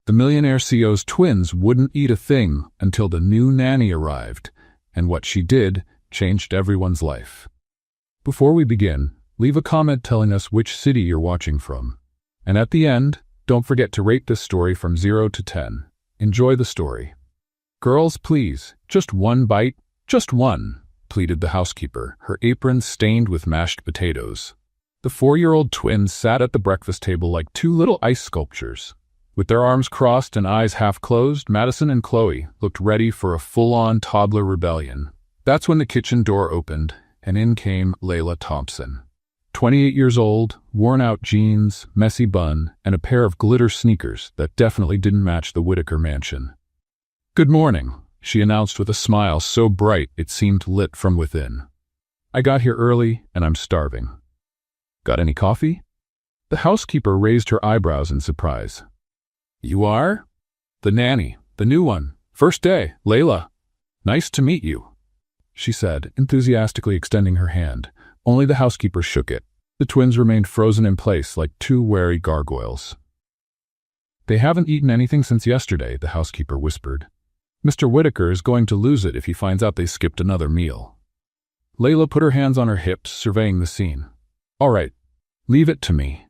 The millionaire CEO's twins wouldn't eat a thing until the new nanny arrived, and what she did changed everyone's life. Before we begin, leave a comment telling us which city you're watching from. And at the end, don't forget to rate this story from 0 to 10. Enjoy the story. "Girls, please, just one bite, just one," pleaded the housekeeper, her apron stained with mashed potatoes. The 4-year-old twins sat at the breakfast table like two little ice sculptures. With their arms crossed and eyes half closed, Madison and Chloe looked ready for a full-on toddler rebellion. That's when the kitchen door opened, and in came Layla Thompson. 28 years old, worn-out jeans, messy bun, and a pair of glitter sneakers that definitely didn't match the Whitaker mansion. "Good morning," she announced with a smile so bright it seemed lit from within. "I got here early, and I'm starving. Got any coffee?" The housekeeper raised her eyebrows in surprise. "You are? The nanny, the new one. First day, Layla. Nice to meet you," she said, enthusiastically extending her hand. Only the housekeeper shook it. The twins remained frozen in place like two wary gargoyles. "They haven't eaten anything since yesterday," the housekeeper whispered. "Mr. Whitaker is going to lose it if he finds out they skipped another meal." Layla put her hands on her hips, surveying the scene. "All right, leave it to me."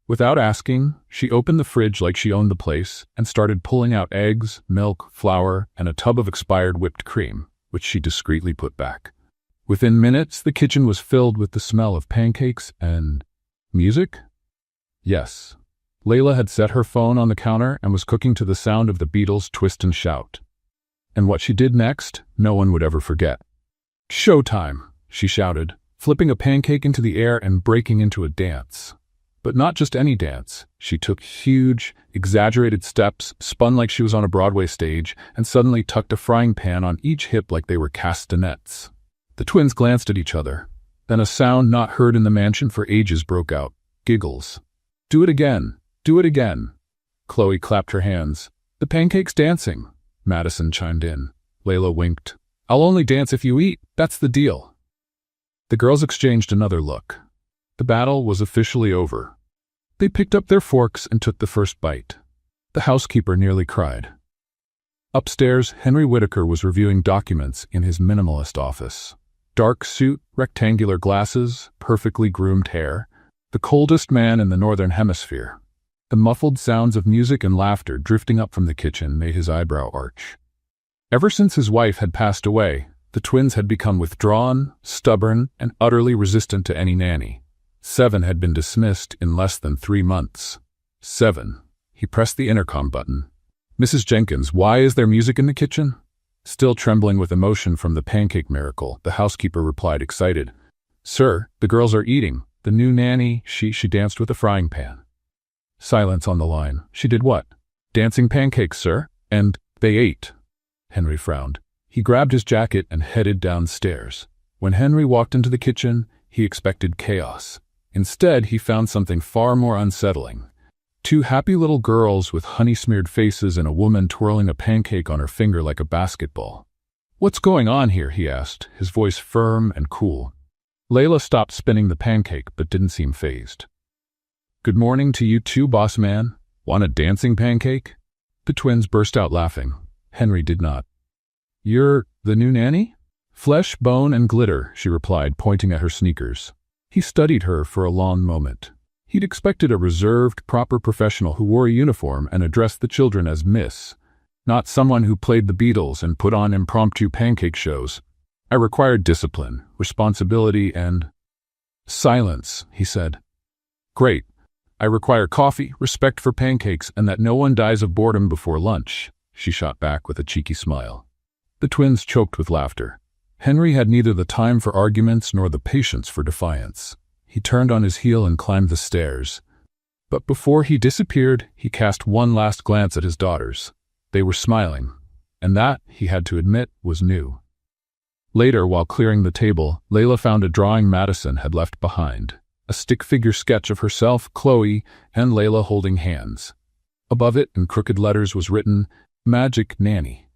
Without asking, she opened the fridge like she owned the place and started pulling out eggs, milk, flour, and a tub of expired whipped cream, which she discreetly put back. Within minutes, the kitchen was filled with the smell of pancakes and music? Yes. Layla had set her phone on the counter and was cooking to the sound of the Beatles' Twist and Shout. And what she did next, no one would ever forget. "Showtime," she shouted, flipping a pancake into the air and breaking into a dance. But not just any dance. She took huge, exaggerated steps, spun like she was on a Broadway stage, and suddenly tucked a frying pan on each hip like they were castanets. The twins glanced at each other. Then a sound not heard in the mansion for ages broke out. Giggles. "Do it again. Do it again." Chloe clapped her hands. "The pancake's dancing," Madison chimed in. Layla winked. "I'll only dance if you eat. That's the deal." The girls exchanged another look. The battle was officially over. They picked up their forks and took the first bite. The housekeeper nearly cried. Upstairs, Henry Whitaker was reviewing documents in his minimalist office. Dark suit, rectangular glasses, perfectly groomed hair. The coldest man in the Northern Hemisphere. The muffled sounds of music and laughter drifting up from the kitchen made his eyebrow arch. Ever since his wife had passed away, the twins had become withdrawn, stubborn, and utterly resistant to any nanny. 7 had been dismissed in less than 3 months. 7. He pressed the intercom button. "Mrs. Jenkins, why is there music in the kitchen?" Still trembling with emotion from the pancake miracle, the housekeeper replied excited. "Sir, the girls are eating. The new nanny, she danced with a frying pan." Silence on the line. "She did what?" "Dancing pancakes, sir. And they ate." Henry frowned. He grabbed his jacket and headed downstairs. When Henry walked into the kitchen, he expected chaos. Instead, he found something far more unsettling. 2 happy little girls with honey-smeared faces and a woman twirling a pancake on her finger like a basketball. "What's going on here?" he asked, his voice firm and cool. Layla stopped spinning the pancake but didn't seem fazed. "Good morning to you too, boss man. Want a dancing pancake?" The twins burst out laughing. Henry did not. "You're the new nanny?" "Flesh, bone, and glitter," she replied, pointing at her sneakers. He studied her for a long moment. He'd expected a reserved, proper professional who wore a uniform and addressed the children as Miss, not someone who played the Beatles and put on impromptu pancake shows. "I required discipline, responsibility, and—" "Silence," he said. "Great. I require coffee, respect for pancakes, and that no one dies of boredom before lunch," she shot back with a cheeky smile. The twins choked with laughter. Henry had neither the time for arguments nor the patience for defiance. He turned on his heel and climbed the stairs. But before he disappeared, he cast one last glance at his daughters. They were smiling, and that, he had to admit, was new. Later, while clearing the table, Layla found a drawing Madison had left behind. A stick-figure sketch of herself, Chloe, and Layla holding hands. Above it, in crooked letters, was written, "Magic Nanny."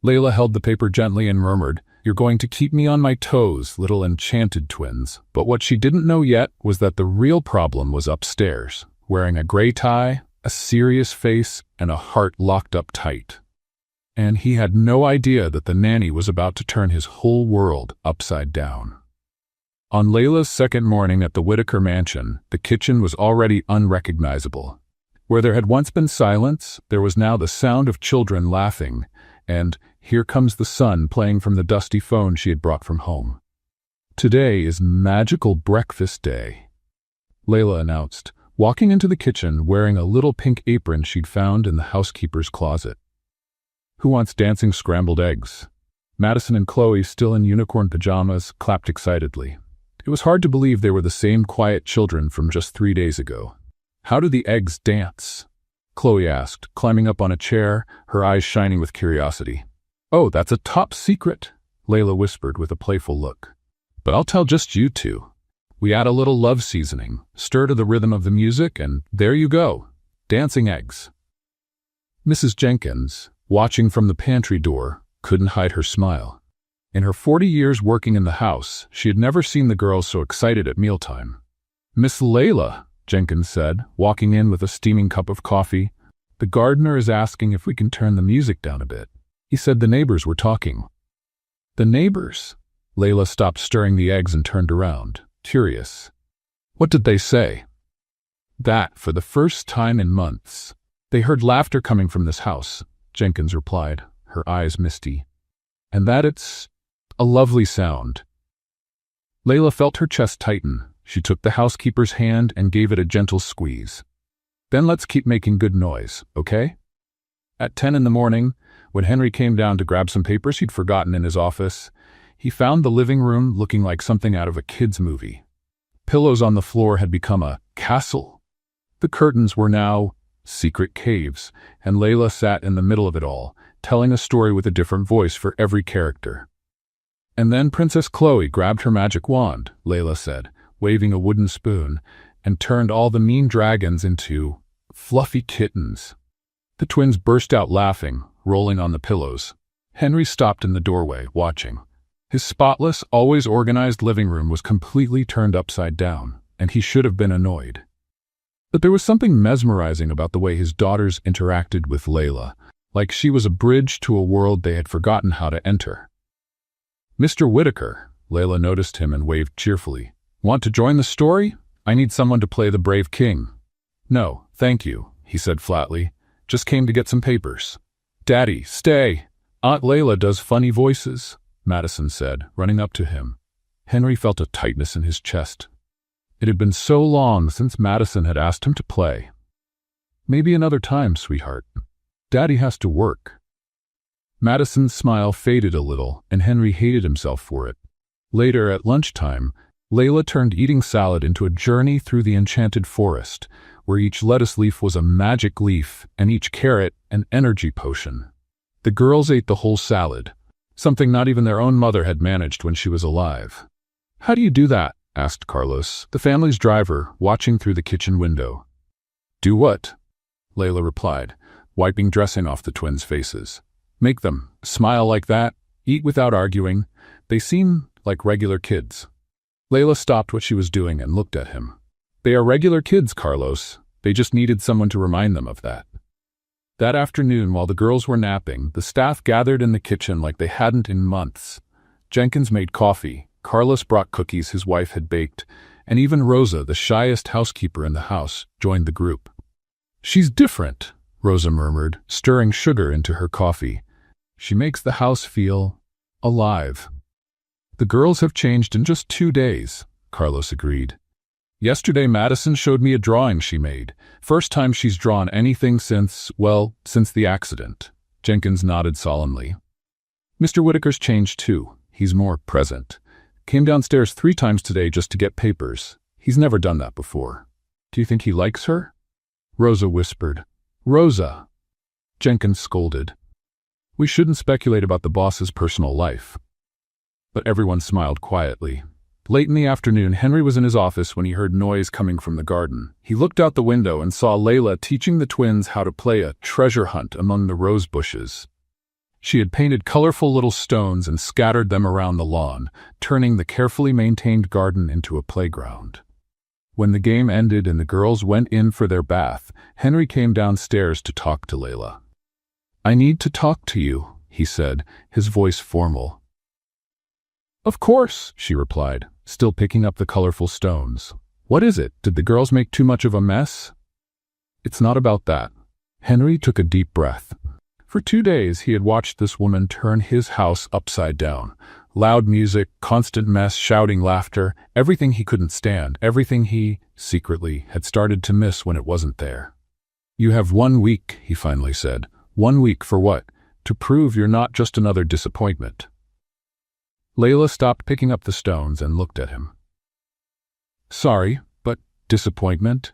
Layla held the paper gently and murmured, "You're going to keep me on my toes, little enchanted twins." But what she didn't know yet was that the real problem was upstairs. Wearing a gray tie, a serious face and a heart locked up tight. And he had no idea that the nanny was about to turn his whole world upside down. On Layla's second morning at the Whitaker mansion, the kitchen was already unrecognizable. Where there had once been silence, there was now the sound of children laughing, and "Here Comes the Sun" playing from the dusty phone she had brought from home. "Today is magical breakfast day," Layla announced, walking into the kitchen wearing a little pink apron she'd found in the housekeeper's closet. "Who wants dancing scrambled eggs?" Madison and Chloe, still in unicorn pajamas, clapped excitedly. It was hard to believe they were the same quiet children from just 3 days ago. "How do the eggs dance?" Chloe asked, climbing up on a chair, her eyes shining with curiosity. "Oh, that's a top secret," Layla whispered with a playful look. "But I'll tell just you two. We add a little love seasoning, stir to the rhythm of the music, and there you go, dancing eggs." Mrs. Jenkins, watching from the pantry door, couldn't hide her smile. In her 40 years working in the house, she had never seen the girls so excited at mealtime. "Miss Layla," Jenkins said, walking in with a steaming cup of coffee, "the gardener is asking if we can turn the music down a bit. He said the neighbors were talking." "The neighbors?" Layla stopped stirring the eggs and turned around, curious. "What did they say?" "That, for the first time in months, they heard laughter coming from this house," Jenkins replied, her eyes misty. "And that it's a lovely sound." Layla felt her chest tighten. She took the housekeeper's hand and gave it a gentle squeeze. "Then let's keep making good noise, okay?" At 10 in the morning, when Henry came down to grab some papers he'd forgotten in his office, he found the living room looking like something out of a kid's movie. Pillows on the floor had become a castle. The curtains were now secret caves, and Layla sat in the middle of it all, telling a story with a different voice for every character. "And then Princess Chloe grabbed her magic wand," Layla said, waving a wooden spoon, "and turned all the mean dragons into fluffy kittens." The twins burst out laughing, rolling on the pillows. Henry stopped in the doorway, watching. His spotless, always organized living room was completely turned upside down, and he should have been annoyed. But there was something mesmerizing about the way his daughters interacted with Layla, like she was a bridge to a world they had forgotten how to enter. "Mr. Whitaker," Layla noticed him and waved cheerfully. "Want to join the story? I need someone to play the brave king." "No, thank you," he said flatly. "Just came to get some papers." "Daddy, stay. Aunt Layla does funny voices," Madison said, running up to him. Henry felt a tightness in his chest. It had been so long since Madison had asked him to play. "Maybe another time, sweetheart. Daddy has to work." Madison's smile faded a little, and Henry hated himself for it. Later, at lunchtime, Layla turned eating salad into a journey through the enchanted forest, where each lettuce leaf was a magic leaf and each carrot an energy potion. The girls ate the whole salad, something not even their own mother had managed when she was alive. "How do you do that?" asked Carlos, the family's driver, watching through the kitchen window. "Do what?" Layla replied, wiping dressing off the twins' faces. "Make them smile like that, eat without arguing. They seem like regular kids." Layla stopped what she was doing and looked at him. "They are regular kids, Carlos. They just needed someone to remind them of that." That afternoon, while the girls were napping, the staff gathered in the kitchen like they hadn't in months. Jenkins made coffee, Carlos brought cookies his wife had baked, and even Rosa, the shyest housekeeper in the house, joined the group. "She's different," Rosa murmured, stirring sugar into her coffee. "She makes the house feel alive." "The girls have changed in just 2 days," Carlos agreed. "Yesterday Madison showed me a drawing she made. First time she's drawn anything since the accident." Jenkins nodded solemnly. "Mr. Whitaker's changed too. He's more present. Came downstairs 3 times today just to get papers. He's never done that before." "Do you think he likes her?" Rosa whispered. "Rosa!" Jenkins scolded. "We shouldn't speculate about the boss's personal life." But everyone smiled quietly. Late in the afternoon, Henry was in his office when he heard noise coming from the garden. He looked out the window and saw Layla teaching the twins how to play a treasure hunt among the rose bushes. She had painted colorful little stones and scattered them around the lawn, turning the carefully maintained garden into a playground. When the game ended and the girls went in for their bath, Henry came downstairs to talk to Layla. "I need to talk to you," he said, his voice formal. "Of course," she replied, still picking up the colorful stones. "What is it? Did the girls make too much of a mess?" "It's not about that." Henry took a deep breath. For 2 days he had watched this woman turn his house upside down. Loud music, constant mess, shouting laughter, everything he couldn't stand, everything he, secretly, had started to miss when it wasn't there. "You have 1 week," he finally said. "1 week for what? To prove you're not just another disappointment." Layla stopped picking up the stones and looked at him. "Sorry, but disappointment?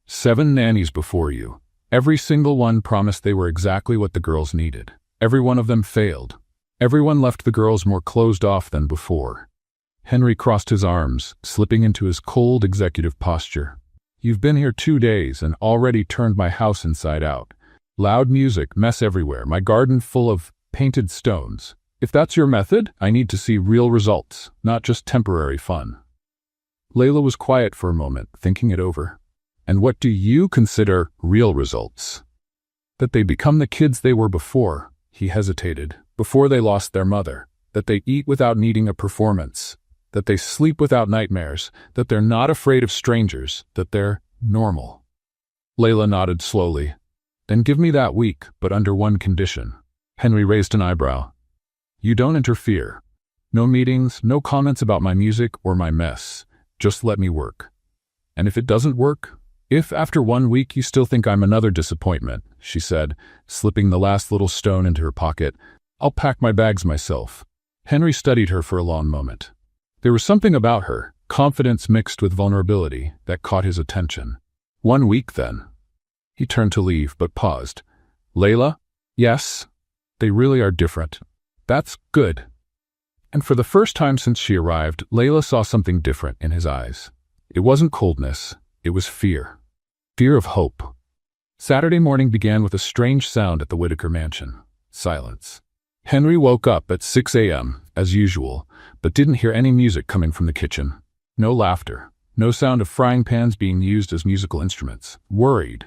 7 nannies before you. Every single one promised they were exactly what the girls needed. Every one of them failed. Everyone left the girls more closed off than before." Henry crossed his arms, slipping into his cold executive posture. "You've been here 2 days and already turned my house inside out. Loud music, mess everywhere, my garden full of painted stones. If that's your method, I need to see real results, not just temporary fun." Layla was quiet for a moment, thinking it over. "And what do you consider real results?" "That they become the kids they were before," he hesitated, "before they lost their mother. That they eat without needing a performance. That they sleep without nightmares. That they're not afraid of strangers. That they're normal." Layla nodded slowly. "Then give me that week, but under one condition." Henry raised an eyebrow. "You don't interfere. No meetings, no comments about my music or my mess. Just let me work. And if it doesn't work, if after 1 week you still think I'm another disappointment," she said, slipping the last little stone into her pocket, "I'll pack my bags myself." Henry studied her for a long moment. There was something about her, confidence mixed with vulnerability, that caught his attention. 1 week, then. He turned to leave, but paused. "Layla?" "Yes. They really are different." "That's good." And for the first time since she arrived, Layla saw something different in his eyes. It wasn't coldness, it was fear. Fear of hope. Saturday morning began with a strange sound at the Whitaker mansion. Silence. Henry woke up at 6 a.m., as usual, but didn't hear any music coming from the kitchen. No laughter. No sound of frying pans being used as musical instruments. Worried,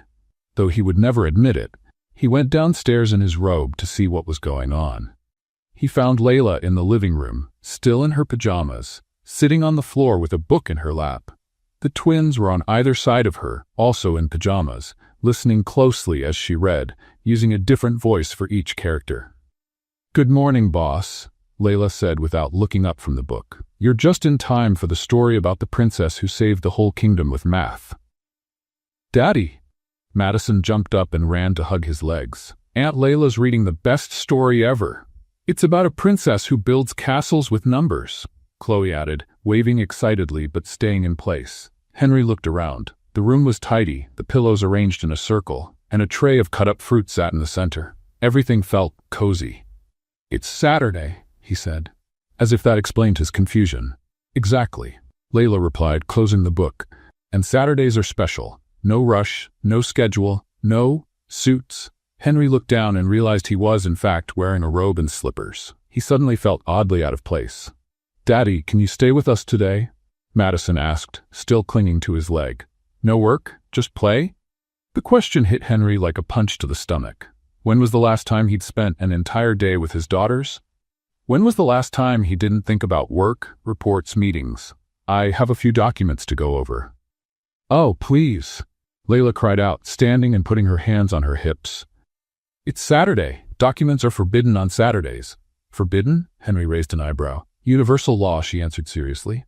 though he would never admit it, he went downstairs in his robe to see what was going on. He found Layla in the living room, still in her pajamas, sitting on the floor with a book in her lap. The twins were on either side of her, also in pajamas, listening closely as she read, using a different voice for each character. "Good morning, boss," Layla said without looking up from the book. "You're just in time for the story about the princess who saved the whole kingdom with math." "Daddy!" Madison jumped up and ran to hug his legs. "Aunt Layla's reading the best story ever. It's about a princess who builds castles with numbers," Chloe added, waving excitedly but staying in place. Henry looked around. The room was tidy, the pillows arranged in a circle, and a tray of cut-up fruit sat in the center. Everything felt cozy. "It's Saturday," he said, as if that explained his confusion. "Exactly," Layla replied, closing the book. "And Saturdays are special. No rush, no schedule, no suits." Henry looked down and realized he was, in fact, wearing a robe and slippers. He suddenly felt oddly out of place. "Daddy, can you stay with us today?" Madison asked, still clinging to his leg. "No work? Just play?" The question hit Henry like a punch to the stomach. When was the last time he'd spent an entire day with his daughters? When was the last time he didn't think about work, reports, meetings? "I have a few documents to go over." "Oh, please," Layla cried out, standing and putting her hands on her hips. "It's Saturday. Documents are forbidden on Saturdays." "Forbidden?" Henry raised an eyebrow. "Universal law," she answered seriously.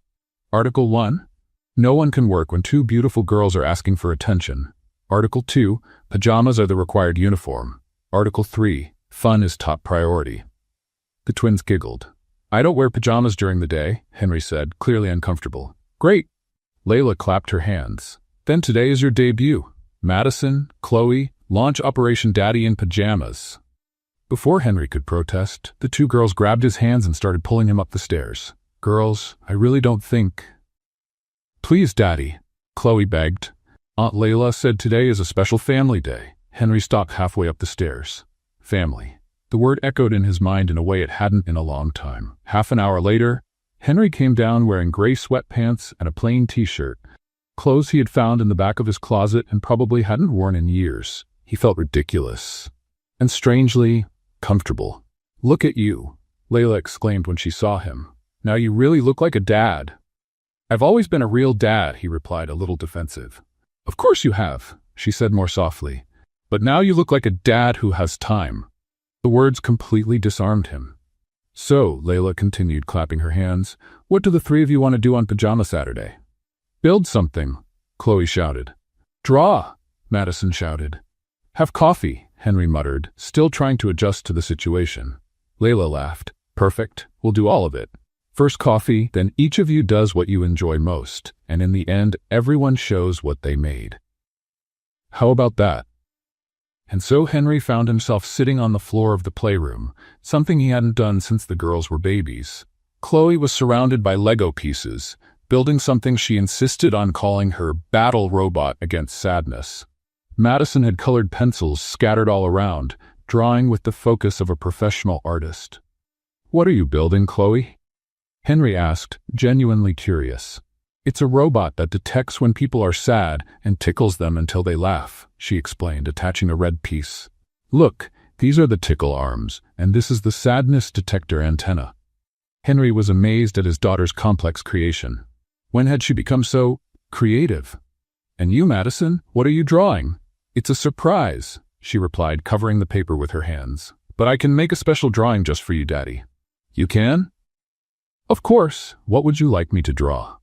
Article 1? No one can work when 2 beautiful girls are asking for attention. Article 2, pajamas are the required uniform. Article 3, fun is top priority. The twins giggled. "I don't wear pajamas during the day," Henry said, clearly uncomfortable. "Great!" Layla clapped her hands. "Then today is your debut. Madison, Chloe, launch Operation Daddy in Pajamas." Before Henry could protest, the 2 girls grabbed his hands and started pulling him up the stairs. "Girls, I really don't think—" "Please, Daddy," Chloe begged. "Aunt Layla said today is a special family day." Henry stopped halfway up the stairs. Family. The word echoed in his mind in a way it hadn't in a long time. Half an hour later, Henry came down wearing gray sweatpants and a plain t-shirt. clothes he had found in the back of his closet and probably hadn't worn in years. He felt ridiculous and strangely comfortable. "Look at you," Layla exclaimed when she saw him. "Now you really look like a dad." "I've always been a real dad," he replied, a little defensive. "Of course you have," she said more softly. "But now you look like a dad who has time." The words completely disarmed him. "So," Layla continued, clapping her hands, "what do the three of you want to do on Pajama Saturday?" "Build something," Chloe shouted. "Draw," Madison shouted. "Have coffee," Henry muttered, still trying to adjust to the situation. Layla laughed. "Perfect, we'll do all of it. First coffee, then each of you does what you enjoy most, and in the end, everyone shows what they made." "How about that?" And so Henry found himself sitting on the floor of the playroom, something he hadn't done since the girls were babies. Chloe was surrounded by Lego pieces, building something she insisted on calling her battle robot against sadness. Madison had colored pencils scattered all around, drawing with the focus of a professional artist. "What are you building, Chloe?" Henry asked, genuinely curious. "It's a robot that detects when people are sad and tickles them until they laugh," she explained, attaching a red piece. "Look, these are the tickle arms, and this is the sadness detector antenna." Henry was amazed at his daughter's complex creation. When had she become so creative? "And you, Madison, what are you drawing?" "It's a surprise," she replied, covering the paper with her hands. "But I can make a special drawing just for you, Daddy." "You can?" "Of course. What would you like me to draw?"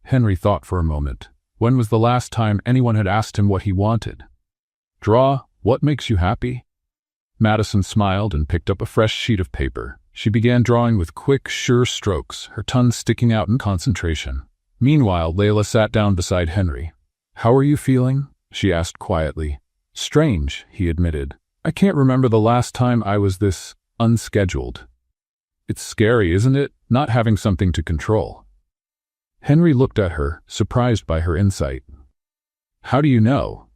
Henry thought for a moment. When was the last time anyone had asked him what he wanted? "Draw what makes you happy." Madison smiled and picked up a fresh sheet of paper. She began drawing with quick, sure strokes, her tongue sticking out in concentration. Meanwhile, Layla sat down beside Henry. "How are you feeling?" she asked quietly. "Strange," he admitted. "I can't remember the last time I was this unscheduled." "It's scary, isn't it, not having something to control?" Henry looked at her, surprised by her insight. "How do you know?"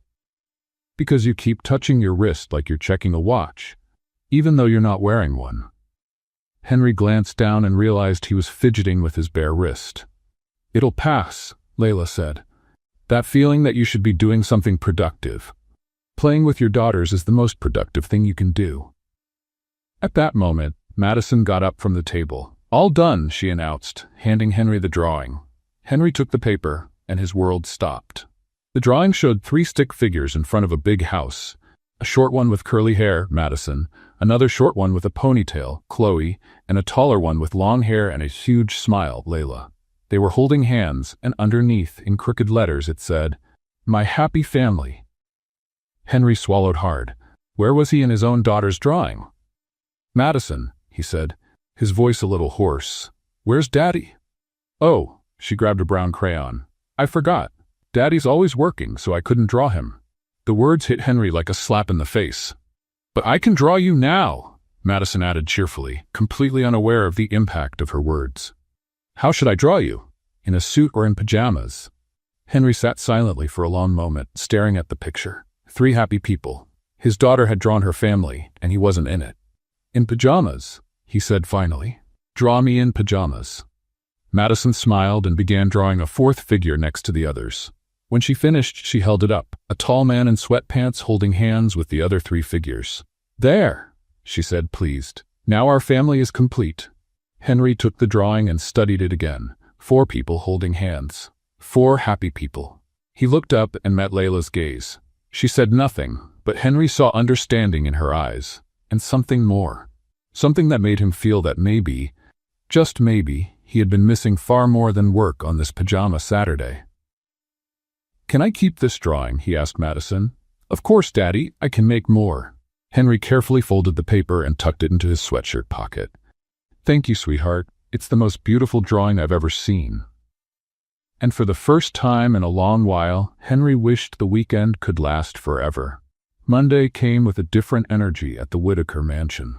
"Because you keep touching your wrist like you're checking a watch, even though you're not wearing one." Henry glanced down and realized he was fidgeting with his bare wrist. "It'll pass," Layla said. "That feeling that you should be doing something productive. Playing with your daughters is the most productive thing you can do." At that moment, Madison got up from the table. "All done," she announced, handing Henry the drawing. Henry took the paper, and his world stopped. The drawing showed 3 stick figures in front of a big house. A short one with curly hair, Madison, another short one with a ponytail, Chloe, and a taller one with long hair and a huge smile, Layla. They were holding hands, and underneath, in crooked letters, it said, "My happy family." Henry swallowed hard. Where was he in his own daughter's drawing? "Madison," he said, his voice a little hoarse. "Where's Daddy?" "Oh," she grabbed a brown crayon. "I forgot. Daddy's always working, so I couldn't draw him." The words hit Henry like a slap in the face. "But I can draw you now," Madison added cheerfully, completely unaware of the impact of her words. "How should I draw you? In a suit or in pajamas?" Henry sat silently for a long moment, staring at the picture. 3 happy people. His daughter had drawn her family, and he wasn't in it. "In pajamas," he said finally. "Draw me in pajamas." Madison smiled and began drawing a 4th figure next to the others. When she finished, she held it up, a tall man in sweatpants holding hands with the other 3 figures. "There," she said, pleased. "Now our family is complete." Henry took the drawing and studied it again. 4 people holding hands. 4 happy people. He looked up and met Layla's gaze. She said nothing, but Henry saw understanding in her eyes, and something more. Something that made him feel that maybe, just maybe, he had been missing far more than work on this Pajama Saturday. "Can I keep this drawing?" he asked Madison. "Of course, Daddy, I can make more." Henry carefully folded the paper and tucked it into his sweatshirt pocket. "Thank you, sweetheart. It's the most beautiful drawing I've ever seen." And for the first time in a long while, Henry wished the weekend could last forever. Monday came with a different energy at the Whitaker mansion.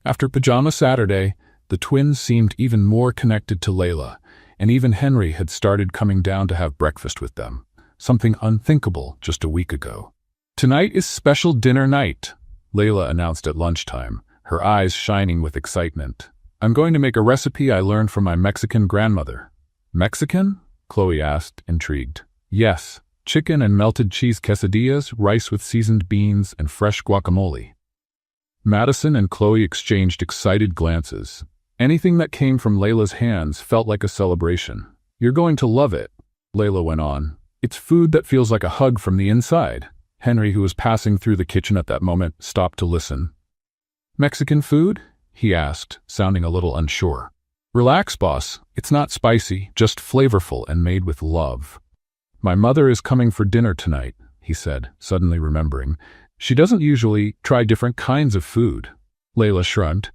After Pajama Saturday, the twins seemed even more connected to Layla, and even Henry had started coming down to have breakfast with them, something unthinkable just a week ago. "Tonight is special dinner night," Layla announced at lunchtime, her eyes shining with excitement. "I'm going to make a recipe I learned from my Mexican grandmother." "Mexican?" Chloe asked, intrigued. Yes, chicken and melted cheese quesadillas, rice with seasoned beans, and fresh guacamole. Madison and Chloe exchanged excited glances. Anything that came from Layla's hands felt like a celebration. You're going to love it, Layla went on. It's food that feels like a hug from the inside. Henry, who was passing through the kitchen at that moment, stopped to listen. Mexican food? He asked, sounding a little unsure. Relax, boss. It's not spicy, just flavorful and made with love. My mother is coming for dinner tonight, he said, suddenly remembering. She doesn't usually try different kinds of food. Layla shrugged.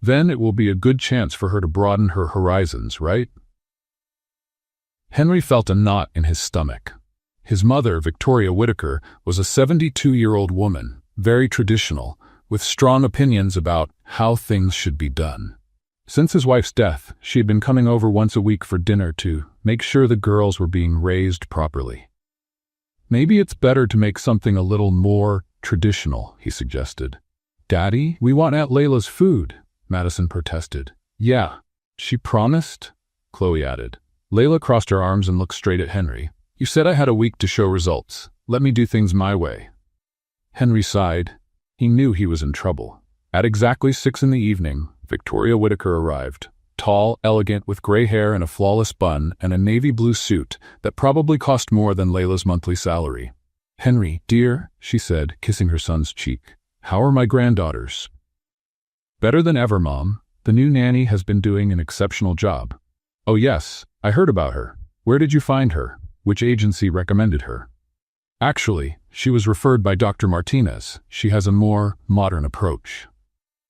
Then it will be a good chance for her to broaden her horizons, right? Henry felt a knot in his stomach. His mother, Victoria Whitaker, was a 72-year-old woman, very traditional, with strong opinions about how things should be done. Since his wife's death, she had been coming over once a week for dinner to make sure the girls were being raised properly. Maybe it's better to make something a little more traditional, he suggested. Daddy, we want Aunt Layla's food, Madison protested. Yeah, she promised, Chloe added. Layla crossed her arms and looked straight at Henry. You said I had a week to show results. Let me do things my way. Henry sighed. He knew he was in trouble. At exactly 6 p.m, Victoria Whitaker arrived. Tall, elegant, with gray hair and a flawless bun and a navy blue suit that probably cost more than Layla's monthly salary. Henry, dear, she said, kissing her son's cheek. How are my granddaughters? Better than ever, Mom. The new nanny has been doing an exceptional job. Oh yes, I heard about her. Where did you find her? Which agency recommended her? Actually, she was referred by Dr. Martinez. She has a more modern approach.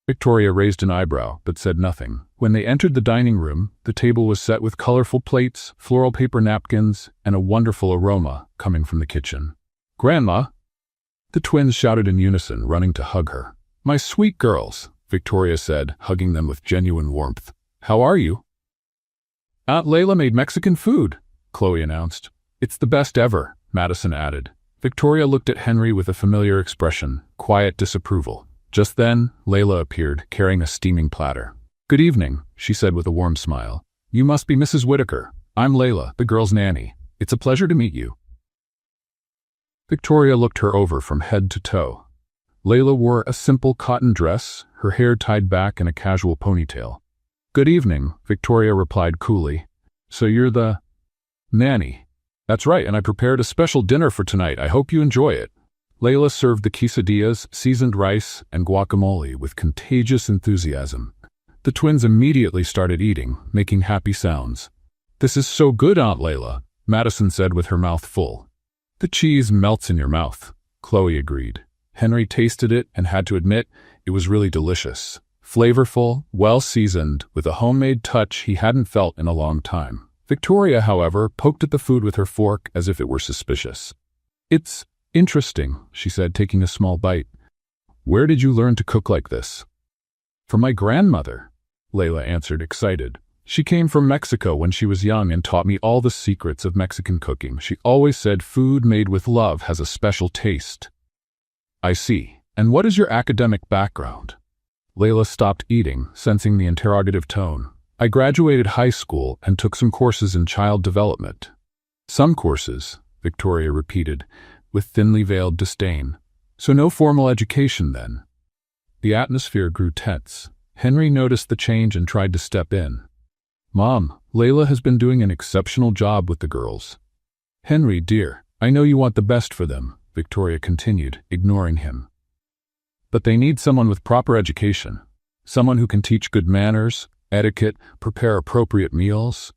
Victoria raised an eyebrow, but said nothing. When they entered the dining room, the table was set with colorful plates, floral paper napkins, and a wonderful aroma coming from the kitchen. Grandma! The twins shouted in unison, running to hug her. My sweet girls, Victoria said, hugging them with genuine warmth. How are you? Aunt Layla made Mexican food, Chloe announced. It's the best ever, Madison added. Victoria looked at Henry with a familiar expression, quiet disapproval. Just then, Layla appeared, carrying a steaming platter. Good evening, she said with a warm smile. You must be Mrs. Whitaker. I'm Layla, the girl's nanny. It's a pleasure to meet you. Victoria looked her over from head to toe. Layla wore a simple cotton dress, her hair tied back in a casual ponytail. Good evening, Victoria replied coolly. So you're the nanny? That's right, and I prepared a special dinner for tonight. I hope you enjoy it. Layla served the quesadillas, seasoned rice, and guacamole with contagious enthusiasm. The twins immediately started eating, making happy sounds. This is so good, Aunt Layla, Madison said with her mouth full. The cheese melts in your mouth, Chloe agreed. Henry tasted it and had to admit it was really delicious. Flavorful, well-seasoned, with a homemade touch he hadn't felt in a long time. Victoria, however, poked at the food with her fork as if it were suspicious. It's interesting, she said, taking a small bite. Where did you learn to cook like this? From my grandmother, Layla answered, excited. She came from Mexico when she was young and taught me all the secrets of Mexican cooking. She always said food made with love has a special taste. I see. And what is your academic background? Layla stopped eating, sensing the interrogative tone. I graduated high school and took some courses in child development. Some courses, Victoria repeated, with thinly veiled disdain. So no formal education, then? The atmosphere grew tense. Henry noticed the change and tried to step in. Mom, Layla has been doing an exceptional job with the girls. Henry, dear, I know you want the best for them, Victoria continued, ignoring him. But they need someone with proper education. Someone who can teach good manners, etiquette, prepare appropriate meals.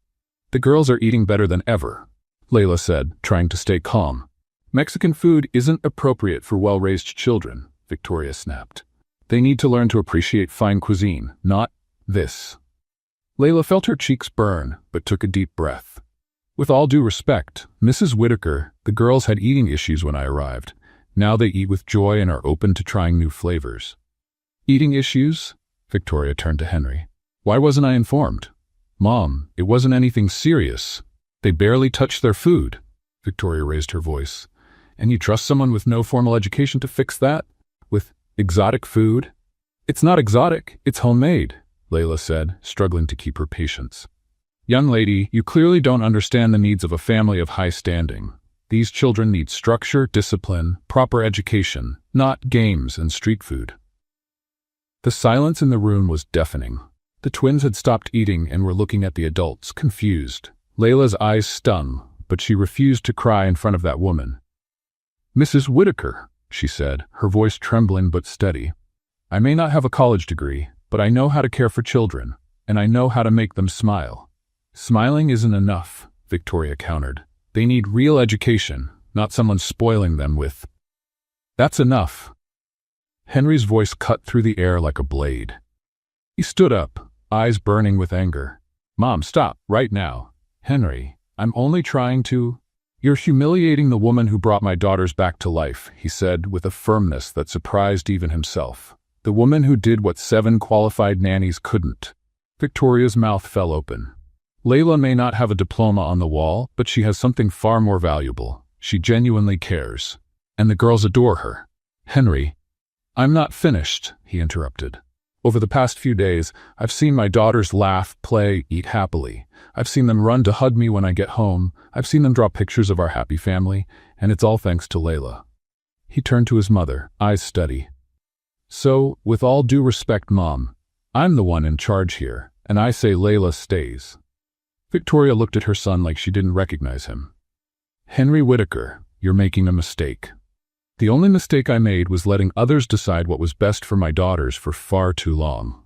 The girls are eating better than ever, Layla said, trying to stay calm. Mexican food isn't appropriate for well-raised children, Victoria snapped. They need to learn to appreciate fine cuisine, not this. Layla felt her cheeks burn, but took a deep breath. With all due respect, Mrs. Whitaker, the girls had eating issues when I arrived. Now they eat with joy and are open to trying new flavors. Eating issues? Victoria turned to Henry. Why wasn't I informed? Mom, it wasn't anything serious. They barely touched their food. Victoria raised her voice. And you trust someone with no formal education to fix that? With exotic food? It's not exotic, it's homemade, Layla said, struggling to keep her patience. Young lady, you clearly don't understand the needs of a family of high standing. These children need structure, discipline, proper education, not games and street food." The silence in the room was deafening. The twins had stopped eating and were looking at the adults, confused. Layla's eyes stung, but she refused to cry in front of that woman. "Mrs. Whitaker," she said, her voice trembling but steady, "I may not have a college degree, but I know how to care for children, and I know how to make them smile." "Smiling isn't enough," Victoria countered. "They need real education, not someone spoiling them with." "That's enough." Henry's voice cut through the air like a blade. He stood up, eyes burning with anger. "Mom, stop, right now. Henry, I'm only trying to—" "You're humiliating the woman who brought my daughters back to life," he said with a firmness that surprised even himself. "The woman who did what 7 qualified nannies couldn't." Victoria's mouth fell open. "Layla may not have a diploma on the wall, but she has something far more valuable. She genuinely cares. And the girls adore her." "Henry—" "I'm not finished," he interrupted. "Over the past few days, I've seen my daughters laugh, play, eat happily. I've seen them run to hug me when I get home. I've seen them draw pictures of our happy family, and it's all thanks to Layla." He turned to his mother, eyes steady. "So, with all due respect, Mom, I'm the one in charge here, and I say Layla stays." Victoria looked at her son like she didn't recognize him. "Henry Whitaker, you're making a mistake. The only mistake I made was letting others decide what was best for my daughters for far too long."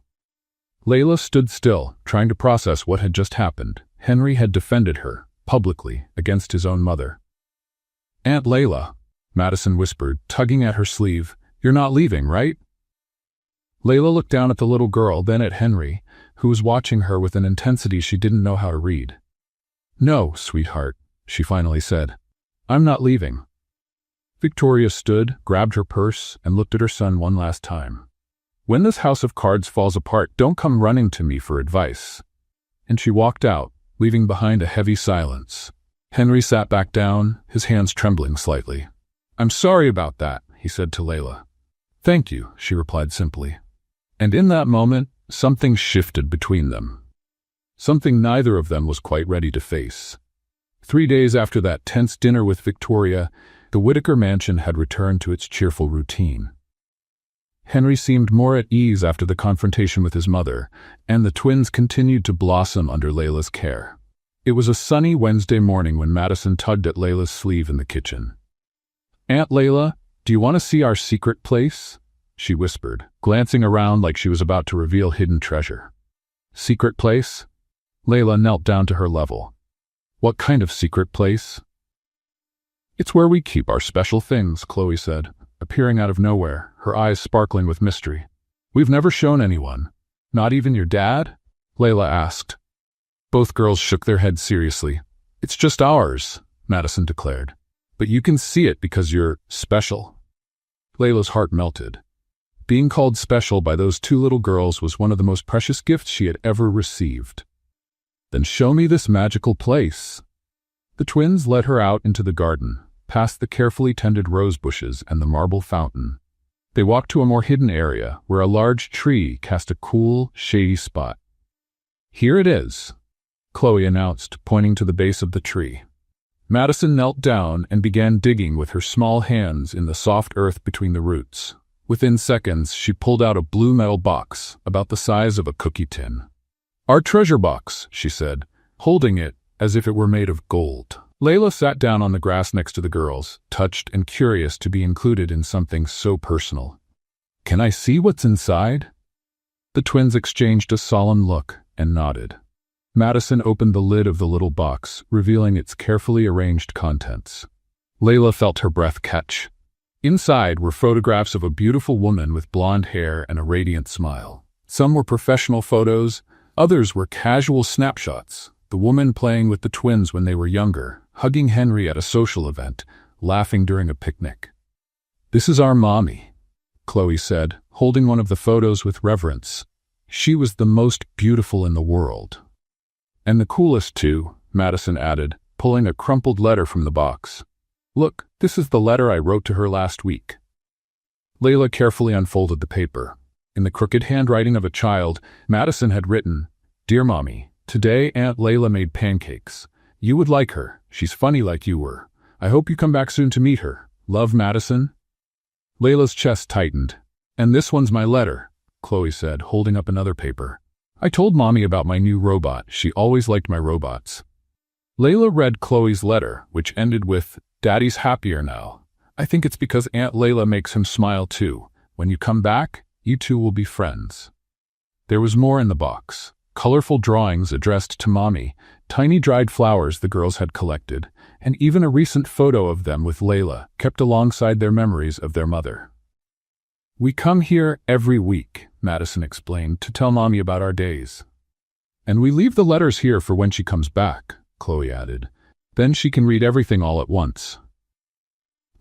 Layla stood still, trying to process what had just happened. Henry had defended her, publicly, against his own mother. "Aunt Layla," Madison whispered, tugging at her sleeve, "you're not leaving, right?" Layla looked down at the little girl, then at Henry, who was watching her with an intensity she didn't know how to read. "No, sweetheart," she finally said. "I'm not leaving." Victoria stood, grabbed her purse, and looked at her son one last time. "When this house of cards falls apart, don't come running to me for advice." And she walked out, leaving behind a heavy silence. Henry sat back down, his hands trembling slightly. "I'm sorry about that," he said to Layla. "Thank you," she replied simply. And in that moment, something shifted between them. Something neither of them was quite ready to face. 3 days after that tense dinner with Victoria, the Whitaker mansion had returned to its cheerful routine. Henry seemed more at ease after the confrontation with his mother, and the twins continued to blossom under Layla's care. It was a sunny Wednesday morning when Madison tugged at Layla's sleeve in the kitchen. "Aunt Layla, do you want to see our secret place?" she whispered, glancing around like she was about to reveal hidden treasure. "Secret place?" Layla knelt down to her level. "What kind of secret place?" "It's where we keep our special things," Chloe said, appearing out of nowhere, her eyes sparkling with mystery. "We've never shown anyone. Not even your dad?" Layla asked. Both girls shook their heads seriously. "It's just ours," Madison declared. "But you can see it because you're special." Layla's heart melted. Being called special by those 2 little girls was one of the most precious gifts she had ever received. "Then show me this magical place." The twins led her out into the garden, past the carefully tended rose bushes and the marble fountain. They walked to a more hidden area, where a large tree cast a cool, shady spot. "Here it is," Chloe announced, pointing to the base of the tree. Madison knelt down and began digging with her small hands in the soft earth between the roots. Within seconds, she pulled out a blue metal box, about the size of a cookie tin. "Our treasure box," she said, holding it as if it were made of gold. Layla sat down on the grass next to the girls, touched and curious to be included in something so personal. "Can I see what's inside?" The twins exchanged a solemn look and nodded. Madison opened the lid of the little box, revealing its carefully arranged contents. Layla felt her breath catch. Inside were photographs of a beautiful woman with blonde hair and a radiant smile. Some were professional photos, others were casual snapshots. The woman playing with the twins when they were younger, hugging Henry at a social event, laughing during a picnic. "This is our mommy," Chloe said, holding one of the photos with reverence. "She was the most beautiful in the world." "And the coolest too," Madison added, pulling a crumpled letter from the box. "Look, this is the letter I wrote to her last week." Layla carefully unfolded the paper. In the crooked handwriting of a child, Madison had written, "Dear Mommy, Today Aunt Layla made pancakes. You would like her. She's funny like you were. I hope you come back soon to meet her. Love, Madison." Layla's chest tightened. "And this one's my letter," Chloe said, holding up another paper. "I told Mommy about my new robot. She always liked my robots." Layla read Chloe's letter, which ended with, "Daddy's happier now. I think it's because Aunt Layla makes him smile too. When you come back, you two will be friends." There was more in the box. Colorful drawings addressed to Mommy, tiny dried flowers the girls had collected, and even a recent photo of them with Layla, kept alongside their memories of their mother. "We come here every week," Madison explained, "to tell Mommy about our days. And we leave the letters here for when she comes back," Chloe added. "Then she can read everything all at once."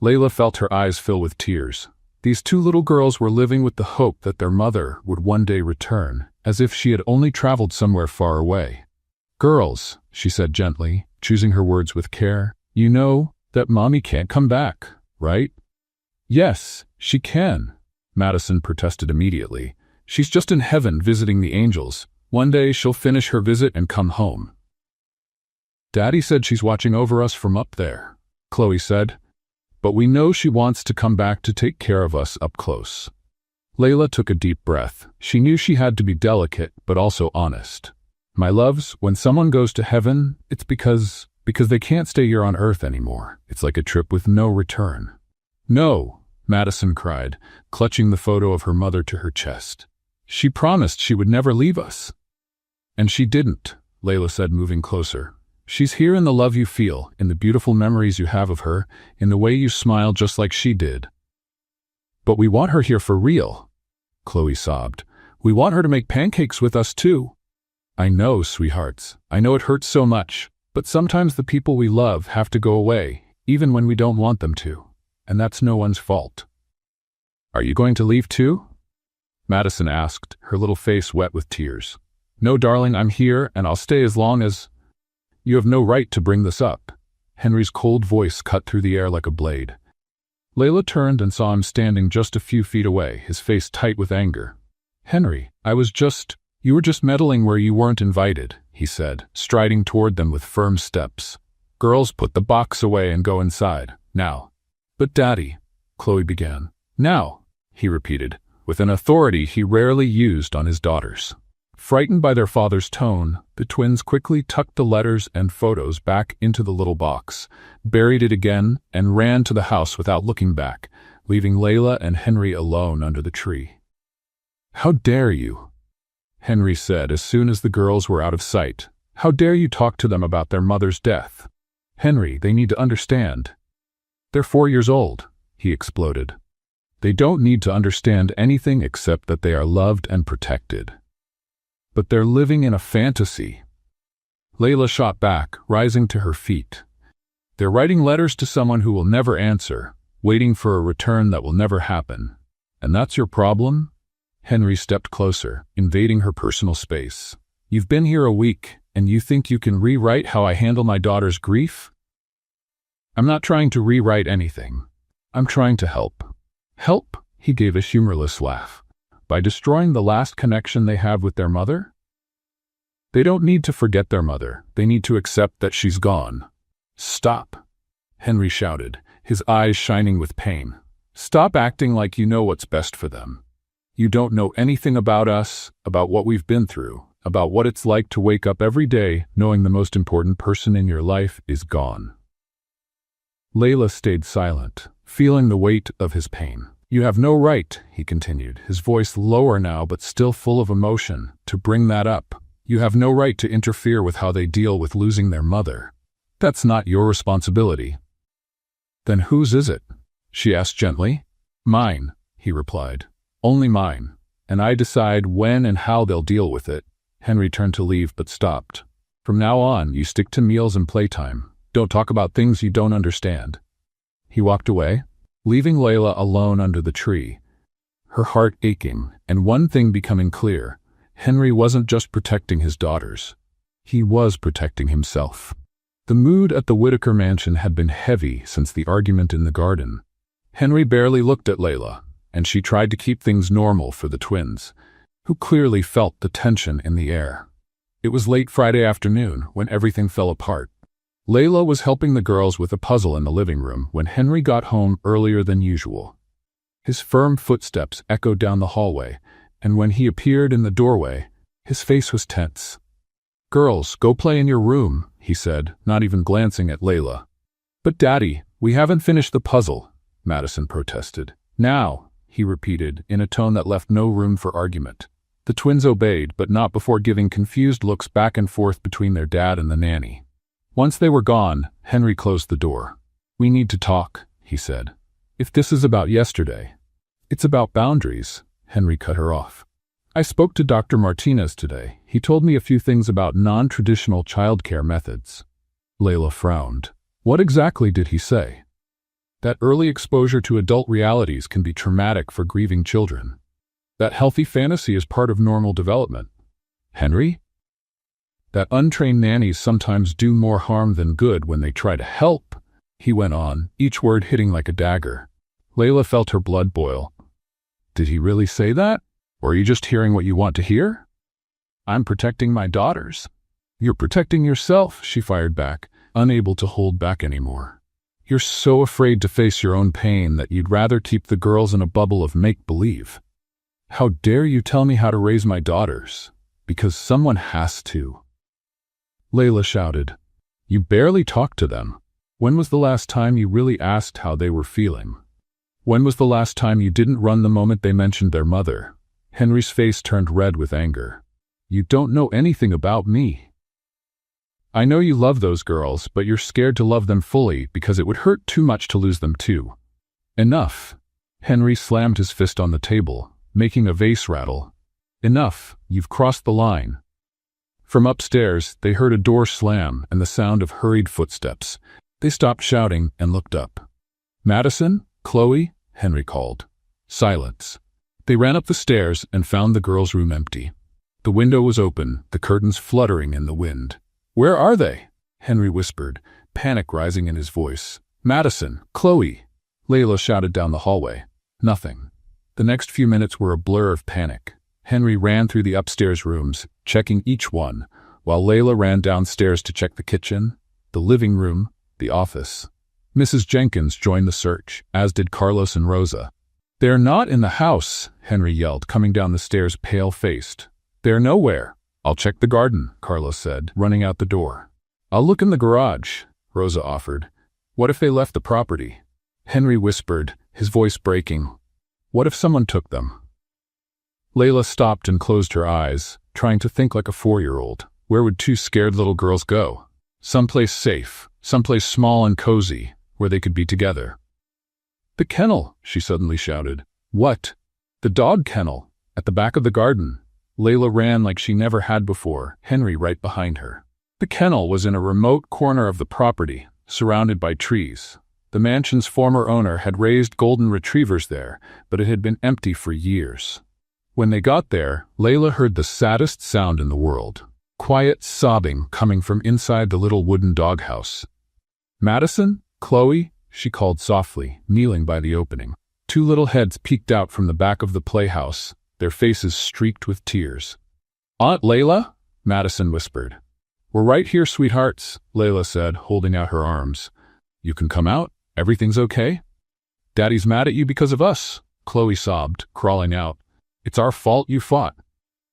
Layla felt her eyes fill with tears. These two little girls were living with the hope that their mother would one day return, as if she had only traveled somewhere far away. "Girls," she said gently, choosing her words with care, "you know that Mommy can't come back, right?" "Yes, she can," Madison protested immediately. "She's just in heaven visiting the angels. One day she'll finish her visit and come home." "Daddy said she's watching over us from up there," Chloe said. "But we know she wants to come back to take care of us up close." Layla took a deep breath. She knew she had to be delicate, but also honest. "My loves, when someone goes to heaven, it's because they can't stay here on earth anymore. It's like a trip with no return." "No," Madison cried, clutching the photo of her mother to her chest. "She promised she would never leave us." "And she didn't," Layla said, moving closer. "She's here in the love you feel, in the beautiful memories you have of her, in the way you smile just like she did." "But we want her here for real," Chloe sobbed. "We want her to make pancakes with us too." "I know, sweethearts. I know it hurts so much, but sometimes the people we love have to go away, even when we don't want them to. And that's no one's fault." "Are you going to leave too?" Madison asked, her little face wet with tears. "No, darling, I'm here, and I'll stay as long as—" "You have no right to bring this up." Henry's cold voice cut through the air like a blade. Layla turned and saw him standing just a few feet away, his face tight with anger. "Henry, you were just meddling where you weren't invited," he said, striding toward them with firm steps. "Girls, put the box away and go inside, now." "But Daddy," Chloe began. "Now," he repeated, with an authority he rarely used on his daughters. Frightened by their father's tone, the twins quickly tucked the letters and photos back into the little box, buried it again, and ran to the house without looking back, leaving Layla and Henry alone under the tree. "How dare you?" Henry said as soon as the girls were out of sight. "How dare you talk to them about their mother's death? Henry, they need to understand. They're 4 years old," he exploded. "They don't need to understand anything except that they are loved and protected. But they're living in a fantasy." Layla shot back, rising to her feet. "They're writing letters to someone who will never answer, waiting for a return that will never happen. And that's your problem?" Henry stepped closer, invading her personal space. "You've been here a week, and you think you can rewrite how I handle my daughter's grief?" "I'm not trying to rewrite anything. I'm trying to help." "Help?" He gave a humorless laugh. "By destroying the last connection they have with their mother? They don't need to forget their mother. They need to accept that she's gone." "Stop," Henry shouted, his eyes shining with pain. "Stop acting like you know what's best for them. You don't know anything about us, about what we've been through, about what it's like to wake up every day knowing the most important person in your life is gone." Layla stayed silent, feeling the weight of his pain. "You have no right," he continued, his voice lower now but still full of emotion, "to bring that up. You have no right to interfere with how they deal with losing their mother. That's not your responsibility." "Then whose is it?" she asked gently. "Mine," he replied. "Only mine. And I decide when and how they'll deal with it." Henry turned to leave but stopped. "From now on, you stick to meals and playtime. Don't talk about things you don't understand." He walked away, leaving Layla alone under the tree, her heart aching, and one thing becoming clear: Henry wasn't just protecting his daughters. He was protecting himself. The mood at the Whitaker mansion had been heavy since the argument in the garden. Henry barely looked at Layla, and she tried to keep things normal for the twins, who clearly felt the tension in the air. It was late Friday afternoon when everything fell apart. Layla was helping the girls with a puzzle in the living room when Henry got home earlier than usual. His firm footsteps echoed down the hallway, and when he appeared in the doorway, his face was tense. "Girls, go play in your room," he said, not even glancing at Layla. "But Daddy, we haven't finished the puzzle," Madison protested. "Now," he repeated, in a tone that left no room for argument. The twins obeyed, but not before giving confused looks back and forth between their dad and the nanny. Once they were gone, Henry closed the door. "We need to talk," he said. "If this is about yesterday." "It's about boundaries," Henry cut her off. "I spoke to Dr. Martinez today. He told me a few things about non-traditional childcare methods." Layla frowned. "What exactly did he say?" "That early exposure to adult realities can be traumatic for grieving children. That healthy fantasy is part of normal development." "Henry?" "That untrained nannies sometimes do more harm than good when they try to help," he went on, each word hitting like a dagger. Layla felt her blood boil. "Did he really say that? Or are you just hearing what you want to hear?" "I'm protecting my daughters." "You're protecting yourself," she fired back, unable to hold back anymore. "You're so afraid to face your own pain that you'd rather keep the girls in a bubble of make-believe. How dare you tell me how to raise my daughters? Because someone has to." Layla shouted. "You barely talked to them. When was the last time you really asked how they were feeling? When was the last time you didn't run the moment they mentioned their mother?" Henry's face turned red with anger. "You don't know anything about me. I know you love those girls, but you're scared to love them fully because it would hurt too much to lose them too." "Enough." Henry slammed his fist on the table, making a vase rattle. "Enough, you've crossed the line." From upstairs, they heard a door slam and the sound of hurried footsteps. They stopped shouting and looked up. "Madison? Chloe?" Henry called. Silence. They ran up the stairs and found the girls' room empty. The window was open, the curtains fluttering in the wind. "Where are they?" Henry whispered, panic rising in his voice. "Madison, Chloe!" Layla shouted down the hallway. Nothing. The next few minutes were a blur of panic. Henry ran through the upstairs rooms, checking each one, while Layla ran downstairs to check the kitchen, the living room, the office. Mrs. Jenkins joined the search, as did Carlos and Rosa. "They're not in the house," Henry yelled, coming down the stairs pale-faced. "They're nowhere." "I'll check the garden," Carlos said, running out the door. "I'll look in the garage," Rosa offered. "What if they left the property?" Henry whispered, his voice breaking. "What if someone took them?" Layla stopped and closed her eyes, trying to think like a 4-year-old. Where would two scared little girls go? Someplace safe, someplace small and cozy, where they could be together. "The kennel," she suddenly shouted. "What?" "The dog kennel, at the back of the garden." Layla ran like she never had before, Henry right behind her. The kennel was in a remote corner of the property, surrounded by trees. The mansion's former owner had raised golden retrievers there, but it had been empty for years. When they got there, Layla heard the saddest sound in the world. Quiet sobbing coming from inside the little wooden doghouse. "Madison? Chloe?" she called softly, kneeling by the opening. Two little heads peeked out from the back of the playhouse, their faces streaked with tears. "Aunt Layla?" Madison whispered. "We're right here, sweethearts," Layla said, holding out her arms. "You can come out. Everything's okay?" "Daddy's mad at you because of us," Chloe sobbed, crawling out. "It's our fault you fought."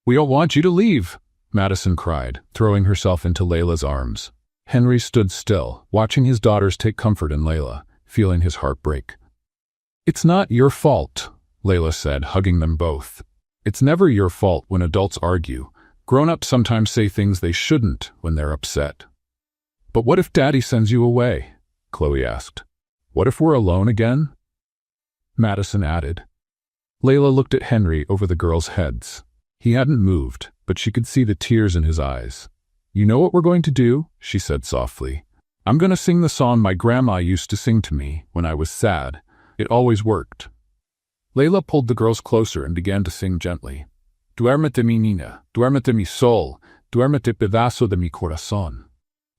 "We don't want you to leave," Madison cried, throwing herself into Layla's arms. Henry stood still, watching his daughters take comfort in Layla, feeling his heart break. "It's not your fault," Layla said, hugging them both. "It's never your fault when adults argue. Grown-ups sometimes say things they shouldn't when they're upset." "But what if Daddy sends you away?" Chloe asked. "What if we're alone again?" Madison added. Layla looked at Henry over the girls' heads. He hadn't moved, but she could see the tears in his eyes. "You know what we're going to do?" she said softly. "I'm going to sing the song my grandma used to sing to me when I was sad. It always worked." Layla pulled the girls closer and began to sing gently. "Duérmete mi niña, duérmete mi sol, duérmete pedazo de mi corazón."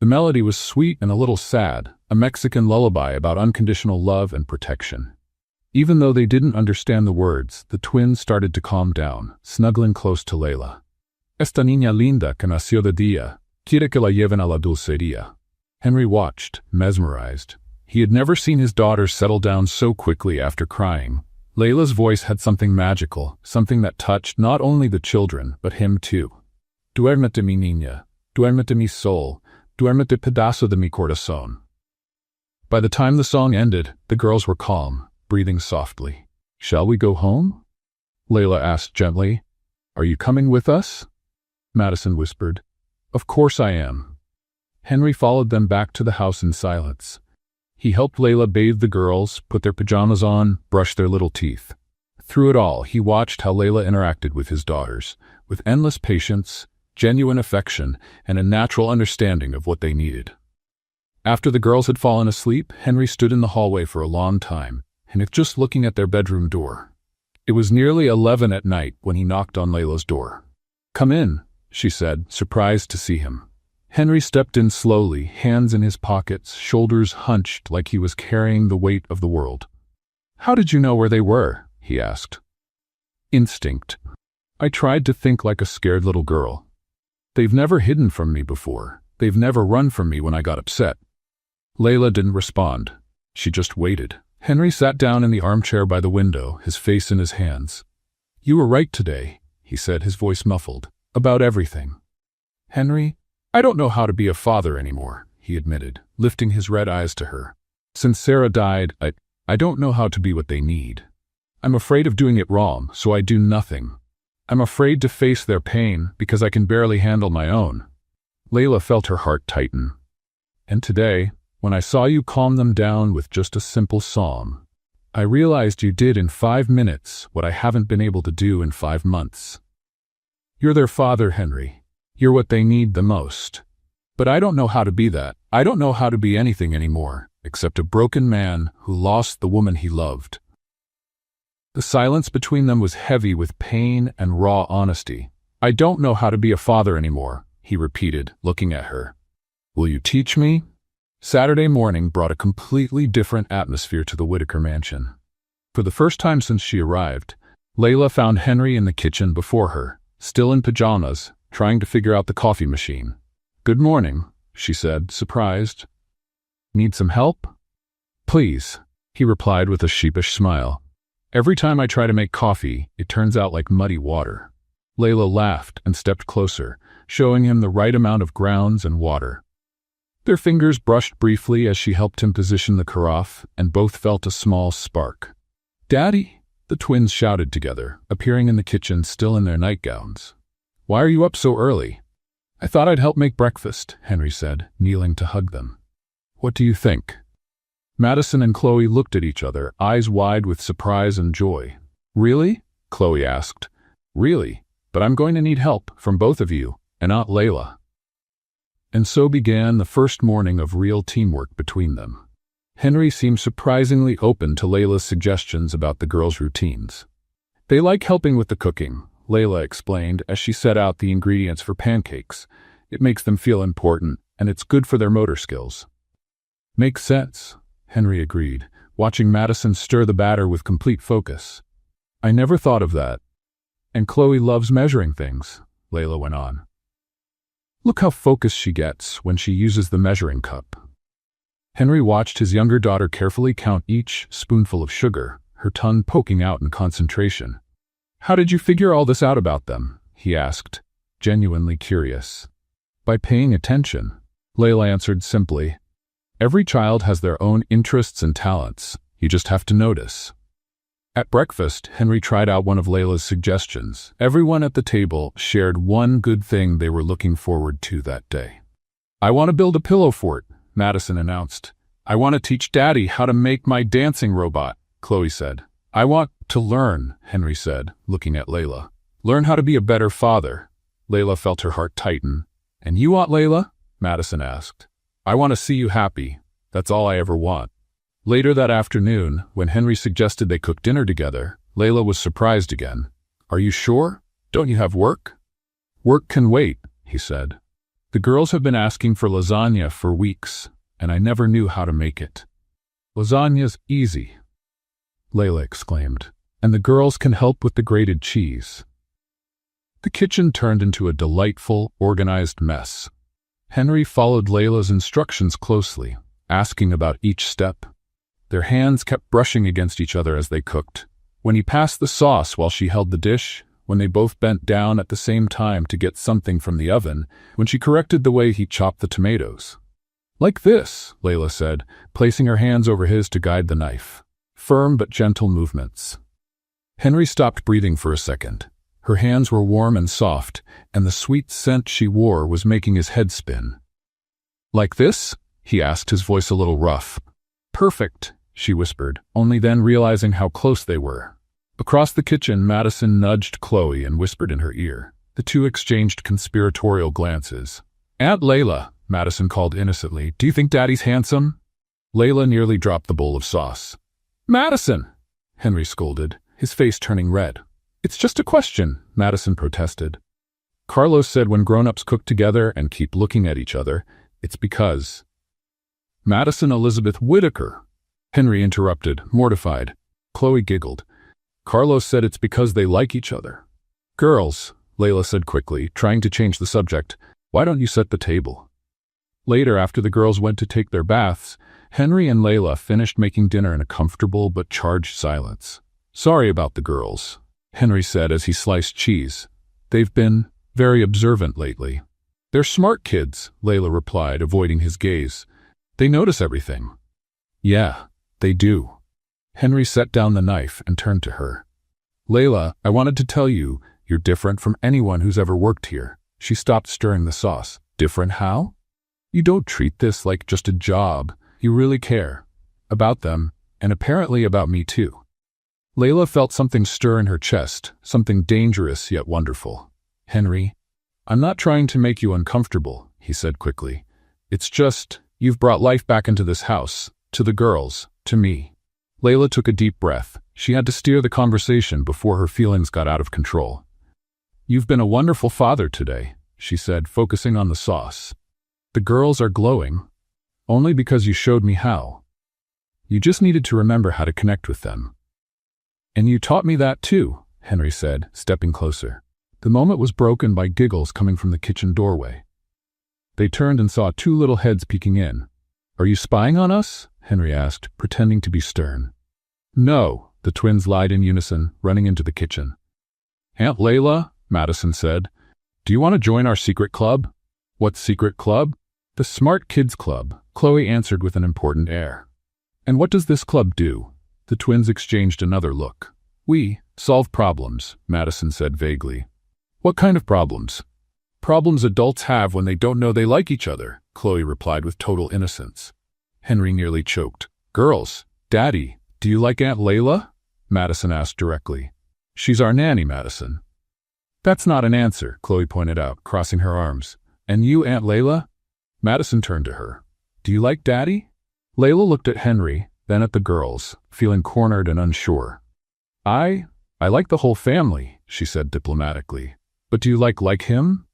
The melody was sweet and a little sad, a Mexican lullaby about unconditional love and protection. Even though they didn't understand the words, the twins started to calm down, snuggling close to Layla. Esta niña linda que nació de día, quiere que la lleven a la dulcería. Henry watched, mesmerized. He had never seen his daughter settle down so quickly after crying. Layla's voice had something magical, something that touched not only the children, but him too. Duérmete mi niña, duérmete mi sol, duérmete pedazo de mi corazón. By the time the song ended, the girls were calm, breathing softly. Shall we go home? Layla asked gently. Are you coming with us? Madison whispered. Of course I am. Henry followed them back to the house in silence. He helped Layla bathe the girls, put their pajamas on, brush their little teeth. Through it all, he watched how Layla interacted with his daughters, with endless patience, genuine affection, and a natural understanding of what they needed. After the girls had fallen asleep, Henry stood in the hallway for a long time, and just looking at their bedroom door. It was nearly 11 at night when he knocked on Layla's door. Come in, she said, surprised to see him. Henry stepped in slowly, hands in his pockets, shoulders hunched like he was carrying the weight of the world. How did you know where they were? He asked. Instinct. I tried to think like a scared little girl. They've never hidden from me before. They've never run from me when I got upset. Layla didn't respond. She just waited. Henry sat down in the armchair by the window, his face in his hands. You were right today, he said, his voice muffled, about everything. Henry, I don't know how to be a father anymore, he admitted, lifting his red eyes to her. Since Sarah died, I don't know how to be what they need. I'm afraid of doing it wrong, so I do nothing. I'm afraid to face their pain because I can barely handle my own. Layla felt her heart tighten. And today, when I saw you calm them down with just a simple song, I realized you did in 5 minutes what I haven't been able to do in 5 months. You're their father, Henry. You're what they need the most. But I don't know how to be that. I don't know how to be anything anymore, except a broken man who lost the woman he loved. The silence between them was heavy with pain and raw honesty. I don't know how to be a father anymore, he repeated, looking at her. Will you teach me? Saturday morning brought a completely different atmosphere to the Whitaker mansion. For the first time since she arrived, Layla found Henry in the kitchen before her, still in pajamas, trying to figure out the coffee machine. Good morning, she said, surprised. Need some help? Please, he replied with a sheepish smile. Every time I try to make coffee, it turns out like muddy water. Layla laughed and stepped closer, showing him the right amount of grounds and water. Their fingers brushed briefly as she helped him position the carafe, and both felt a small spark. Daddy, the twins shouted together, appearing in the kitchen still in their nightgowns. Why are you up so early? I thought I'd help make breakfast, Henry said, kneeling to hug them. What do you think? Madison and Chloe looked at each other, eyes wide with surprise and joy. Really? Chloe asked. Really, but I'm going to need help from both of you, and Aunt Layla. And so began the first morning of real teamwork between them. Henry seemed surprisingly open to Layla's suggestions about the girls' routines. They like helping with the cooking, Layla explained as she set out the ingredients for pancakes. It makes them feel important, and it's good for their motor skills. Makes sense, Henry agreed, watching Madison stir the batter with complete focus. I never thought of that. And Chloe loves measuring things, Layla went on. Look how focused she gets when she uses the measuring cup. Henry watched his younger daughter carefully count each spoonful of sugar, her tongue poking out in concentration. How did you figure all this out about them? He asked, genuinely curious. By paying attention, Layla answered simply. Every child has their own interests and talents. You just have to notice. At breakfast, Henry tried out one of Layla's suggestions. Everyone at the table shared one good thing they were looking forward to that day. I want to build a pillow fort, Madison announced. I want to teach Daddy how to make my dancing robot, Chloe said. I want to learn, Henry said, looking at Layla. Learn how to be a better father. Layla felt her heart tighten. And you want, Layla? Madison asked. I want to see you happy. That's all I ever want. Later that afternoon, when Henry suggested they cook dinner together, Layla was surprised again. Are you sure? Don't you have work? Work can wait, he said. The girls have been asking for lasagna for weeks, and I never knew how to make it. Lasagna's easy, Layla exclaimed, and the girls can help with the grated cheese. The kitchen turned into a delightful, organized mess. Henry followed Layla's instructions closely, asking about each step. Their hands kept brushing against each other as they cooked. When he passed the sauce while she held the dish, when they both bent down at the same time to get something from the oven, when she corrected the way he chopped the tomatoes. "Like this," Layla said, placing her hands over his to guide the knife. Firm but gentle movements. Henry stopped breathing for a second. Her hands were warm and soft, and the sweet scent she wore was making his head spin. "Like this?" he asked, his voice a little rough. "Perfect," she whispered, only then realizing how close they were. Across the kitchen, Madison nudged Chloe and whispered in her ear. The two exchanged conspiratorial glances. "Aunt Layla," Madison called innocently, "do you think Daddy's handsome?" Layla nearly dropped the bowl of sauce. "Madison!" Henry scolded, his face turning red. "It's just a question," Madison protested. "Carlos said when grown-ups cook together and keep looking at each other, it's because—" "Madison Elizabeth Whitaker," Henry interrupted, mortified. Chloe giggled. "Carlos said it's because they like each other." "Girls," Layla said quickly, trying to change the subject, "why don't you set the table?" Later, after the girls went to take their baths, Henry and Layla finished making dinner in a comfortable but charged silence. "Sorry about the girls," Henry said as he sliced cheese. "They've been very observant lately." "They're smart kids," Layla replied, avoiding his gaze. "They notice everything." "Yeah, they do." Henry set down the knife and turned to her. "Layla, I wanted to tell you, you're different from anyone who's ever worked here." She stopped stirring the sauce. "Different how?" "You don't treat this like just a job. You really care. About them, and apparently about me too." Layla felt something stir in her chest, something dangerous yet wonderful. "Henry, I'm not trying to make you uncomfortable," he said quickly. "It's just, you've brought life back into this house, to the girls, to me." Layla took a deep breath. She had to steer the conversation before her feelings got out of control. "You've been a wonderful father today," she said, focusing on the sauce. "The girls are glowing. Only because you showed me how. You just needed to remember how to connect with them." "And you taught me that too," Henry said, stepping closer. The moment was broken by giggles coming from the kitchen doorway. They turned and saw two little heads peeking in. "Are you spying on us?" Henry asked, pretending to be stern. "No," the twins lied in unison, running into the kitchen. "Aunt Layla," Madison said, "do you want to join our secret club?" "What secret club?" "The Smart Kids Club," Chloe answered with an important air. "And what does this club do?" The twins exchanged another look. "We solve problems," Madison said vaguely. "What kind of problems?" "Problems adults have when they don't know they like each other," Chloe replied with total innocence. Henry nearly choked. "Girls, Daddy, do you like Aunt Layla?" Madison asked directly. "She's our nanny, Madison." "That's not an answer," Chloe pointed out, crossing her arms. "And you, Aunt Layla?" Madison turned to her. "Do you like Daddy?" Layla looked at Henry, then at the girls, feeling cornered and unsure. I like the whole family," she said diplomatically. "But do you like him?"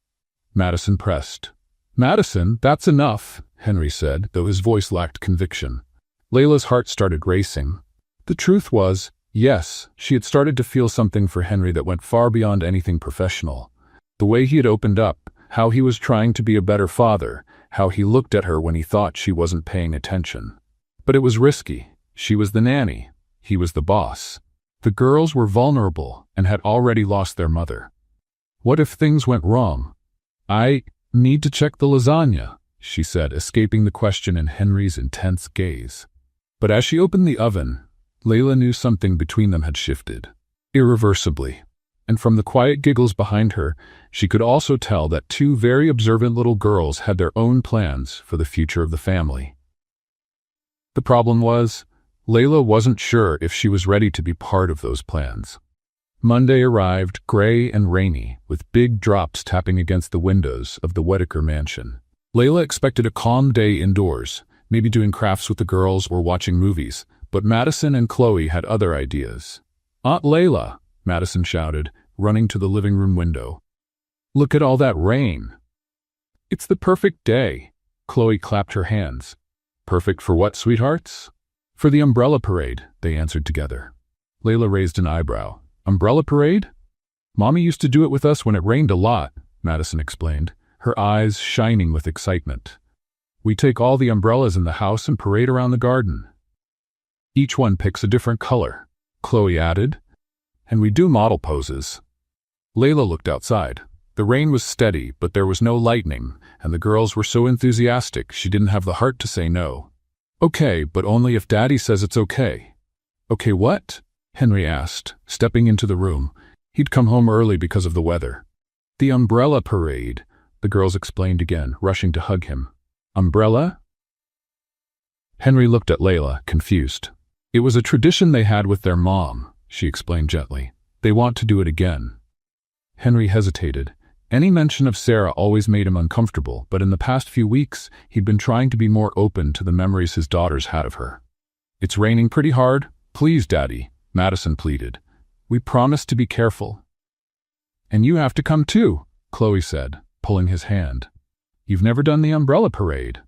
Madison pressed. "Madison, that's enough," Henry said, though his voice lacked conviction. Layla's heart started racing. The truth was, yes, she had started to feel something for Henry that went far beyond anything professional. The way he had opened up, how he was trying to be a better father, how he looked at her when he thought she wasn't paying attention. But it was risky. She was the nanny. He was the boss. The girls were vulnerable and had already lost their mother. What if things went wrong? "I need to check the lasagna," she said, escaping the question in Henry's intense gaze. But as she opened the oven, Layla knew something between them had shifted, irreversibly. And from the quiet giggles behind her, she could also tell that two very observant little girls had their own plans for the future of the family. The problem was, Layla wasn't sure if she was ready to be part of those plans. Monday arrived, gray and rainy, with big drops tapping against the windows of the Whitaker mansion. Layla expected a calm day indoors, maybe doing crafts with the girls or watching movies, but Madison and Chloe had other ideas. "Aunt Layla," Madison shouted, running to the living room window. "Look at all that rain." "It's the perfect day." Chloe clapped her hands. "Perfect for what, sweethearts?" "For the umbrella parade," they answered together. Layla raised an eyebrow. "Umbrella parade?" Mommy used to do it with us when it rained a lot, Madison explained, her eyes shining with excitement. We take all the umbrellas in the house and parade around the garden. Each one picks a different color, Chloe added, and we do model poses. Layla looked outside. The rain was steady, but there was no lightning, and the girls were so enthusiastic she didn't have the heart to say no. Okay, but only if Daddy says it's okay. Okay what? Henry asked, stepping into the room. He'd come home early because of the weather. The umbrella parade, the girls explained again, rushing to hug him. Umbrella? Henry looked at Layla, confused. It was a tradition they had with their mom, she explained gently. They want to do it again. Henry hesitated. Any mention of Sarah always made him uncomfortable, but in the past few weeks, he'd been trying to be more open to the memories his daughters had of her. It's raining pretty hard. Please, Daddy, Madison pleaded. We promise to be careful. And you have to come too, Chloe said, pulling his hand. You've never done the umbrella parade.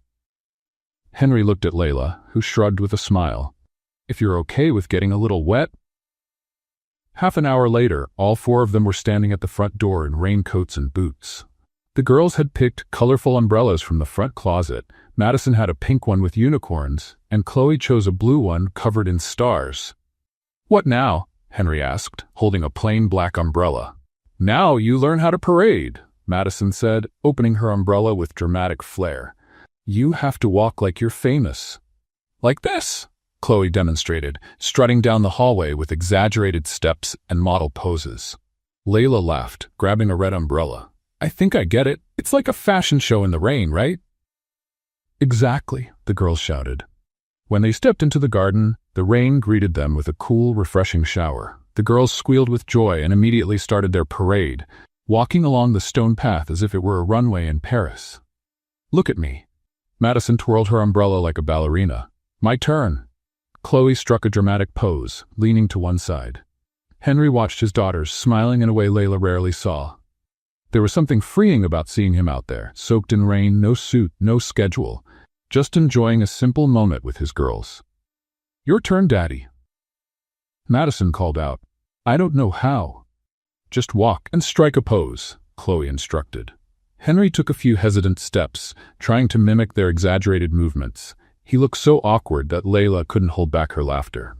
Henry looked at Layla, who shrugged with a smile. If you're okay with getting a little wet. Half an hour later, all four of them were standing at the front door in raincoats and boots. The girls had picked colorful umbrellas from the front closet. Madison had a pink one with unicorns, and Chloe chose a blue one covered in stars. What now? Henry asked, holding a plain black umbrella. Now you learn how to parade, Madison said, opening her umbrella with dramatic flair. You have to walk like you're famous. Like this, Chloe demonstrated, strutting down the hallway with exaggerated steps and model poses. Layla laughed, grabbing a red umbrella. I think I get it. It's like a fashion show in the rain, right? Exactly, the girls shouted. When they stepped into the garden, the rain greeted them with a cool, refreshing shower. The girls squealed with joy and immediately started their parade, walking along the stone path as if it were a runway in Paris. Look at me. Madison twirled her umbrella like a ballerina. My turn. Chloe struck a dramatic pose, leaning to one side. Henry watched his daughters, smiling in a way Layla rarely saw. There was something freeing about seeing him out there, soaked in rain, no suit, no schedule, just enjoying a simple moment with his girls. Your turn, Daddy. Madison called out. I don't know how. Just walk and strike a pose, Chloe instructed. Henry took a few hesitant steps, trying to mimic their exaggerated movements. He looked so awkward that Layla couldn't hold back her laughter.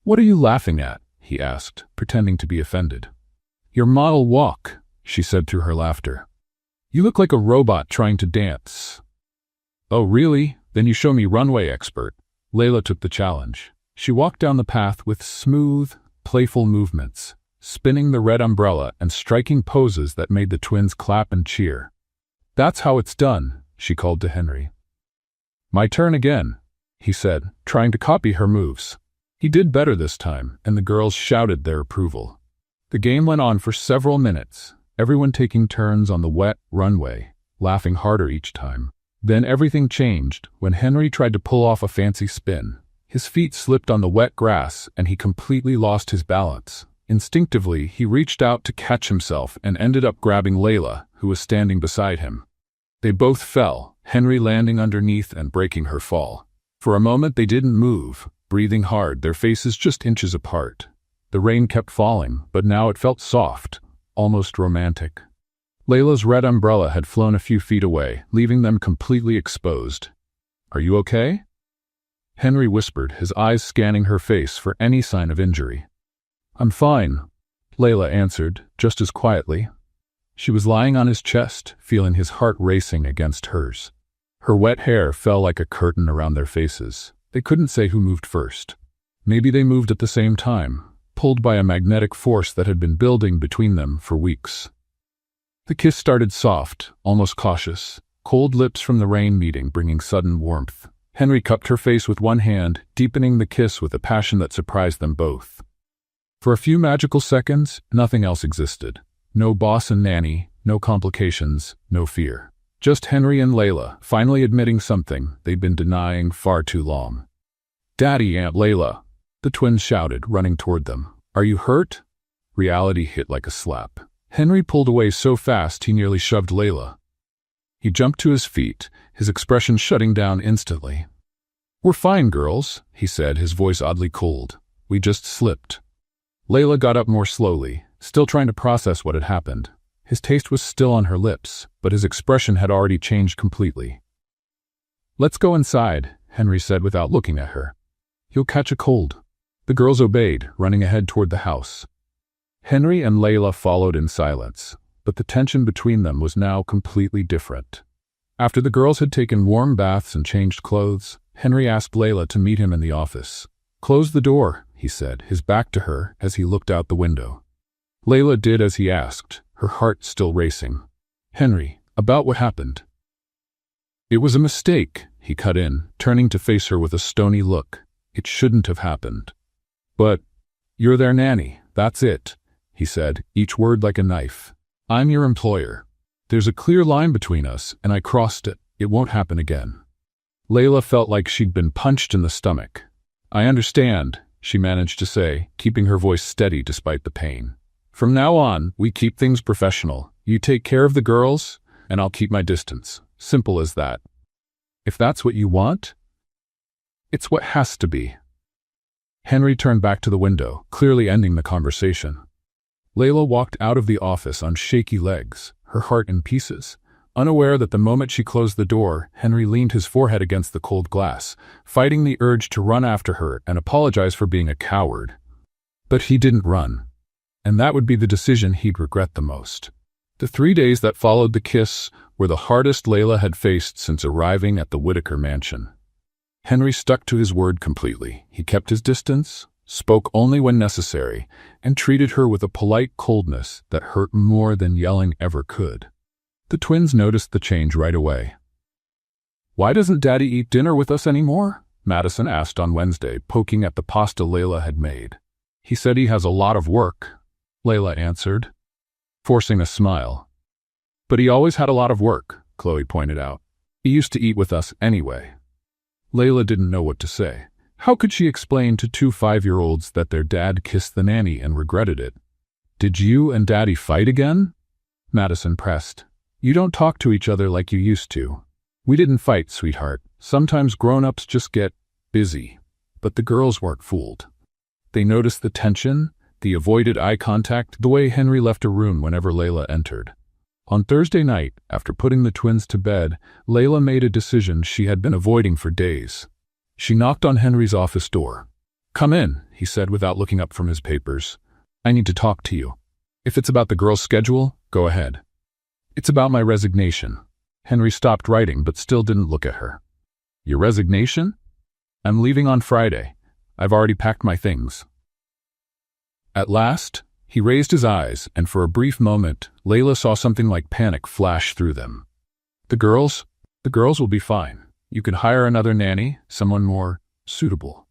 What are you laughing at? He asked, pretending to be offended. Your model walk, she said through her laughter. You look like a robot trying to dance. Oh, really? Then you show me runway expert. Layla took the challenge. She walked down the path with smooth, playful movements, spinning the red umbrella and striking poses that made the twins clap and cheer. That's how it's done, she called to Henry. My turn again, he said, trying to copy her moves. He did better this time, and the girls shouted their approval. The game went on for several minutes, everyone taking turns on the wet runway, laughing harder each time. Then everything changed when Henry tried to pull off a fancy spin. His feet slipped on the wet grass, and he completely lost his balance. Instinctively, he reached out to catch himself and ended up grabbing Layla, who was standing beside him. They both fell, Henry landing underneath and breaking her fall. For a moment they didn't move, breathing hard, their faces just inches apart. The rain kept falling, but now it felt soft, almost romantic. Layla's red umbrella had flown a few feet away, leaving them completely exposed. Are you okay? Henry whispered, his eyes scanning her face for any sign of injury. I'm fine, Layla answered, just as quietly. She was lying on his chest, feeling his heart racing against hers. Her wet hair fell like a curtain around their faces. They couldn't say who moved first. Maybe they moved at the same time, pulled by a magnetic force that had been building between them for weeks. The kiss started soft, almost cautious, cold lips from the rain meeting bringing sudden warmth. Henry cupped her face with one hand, deepening the kiss with a passion that surprised them both. For a few magical seconds, nothing else existed. No boss and nanny, no complications, no fear. Just Henry and Layla, finally admitting something they'd been denying far too long. Daddy, Aunt Layla, the twins shouted, running toward them. Are you hurt? Reality hit like a slap. Henry pulled away so fast he nearly shoved Layla. He jumped to his feet, his expression shutting down instantly. We're fine, girls, he said, his voice oddly cold. We just slipped. Layla got up more slowly, still trying to process what had happened. His taste was still on her lips, but his expression had already changed completely. "Let's go inside," Henry said without looking at her. "You'll catch a cold." The girls obeyed, running ahead toward the house. Henry and Layla followed in silence, but the tension between them was now completely different. After the girls had taken warm baths and changed clothes, Henry asked Layla to meet him in the office. "Close the door," he said, his back to her as he looked out the window. Layla did as he asked, her heart still racing. "Henry, about what happened?" "It was a mistake," he cut in, turning to face her with a stony look. "It shouldn't have happened." "But you're their nanny, that's it," he said, each word like a knife. "I'm your employer. There's a clear line between us, and I crossed it. It won't happen again." Layla felt like she'd been punched in the stomach. "I understand," she managed to say, keeping her voice steady despite the pain. "From now on, we keep things professional. You take care of the girls, and I'll keep my distance. Simple as that." "If that's what you want?" "It's what has to be." Henry turned back to the window, clearly ending the conversation. Layla walked out of the office on shaky legs, her heart in pieces, unaware that the moment she closed the door, Henry leaned his forehead against the cold glass, fighting the urge to run after her and apologize for being a coward. But he didn't run, and that would be the decision he'd regret the most. The 3 days that followed the kiss were the hardest Layla had faced since arriving at the Whitaker mansion. Henry stuck to his word completely. He kept his distance, spoke only when necessary, and treated her with a polite coldness that hurt more than yelling ever could. The twins noticed the change right away. "Why doesn't Daddy eat dinner with us anymore?" Madison asked on Wednesday, poking at the pasta Layla had made. "He said he has a lot of work," Layla answered, forcing a smile. "But he always had a lot of work," Chloe pointed out. "He used to eat with us anyway." Layla didn't know what to say. How could she explain to 2 5-year-olds that their dad kissed the nanny and regretted it? "Did you and Daddy fight again?" Madison pressed. "You don't talk to each other like you used to." "We didn't fight, sweetheart. Sometimes grown-ups just get busy." But the girls weren't fooled. They noticed the tension, the avoided eye contact, the way Henry left a room whenever Layla entered. On Thursday night, after putting the twins to bed, Layla made a decision she had been avoiding for days. She knocked on Henry's office door. "Come in," he said without looking up from his papers. "I need to talk to you. If it's about the girls' schedule, go ahead." "It's about my resignation." Henry stopped writing but still didn't look at her. "Your resignation?" "I'm leaving on Friday. I've already packed my things." At last, he raised his eyes, and for a brief moment, Layla saw something like panic flash through them. The girls will be fine. You can hire another nanny, someone more suitable."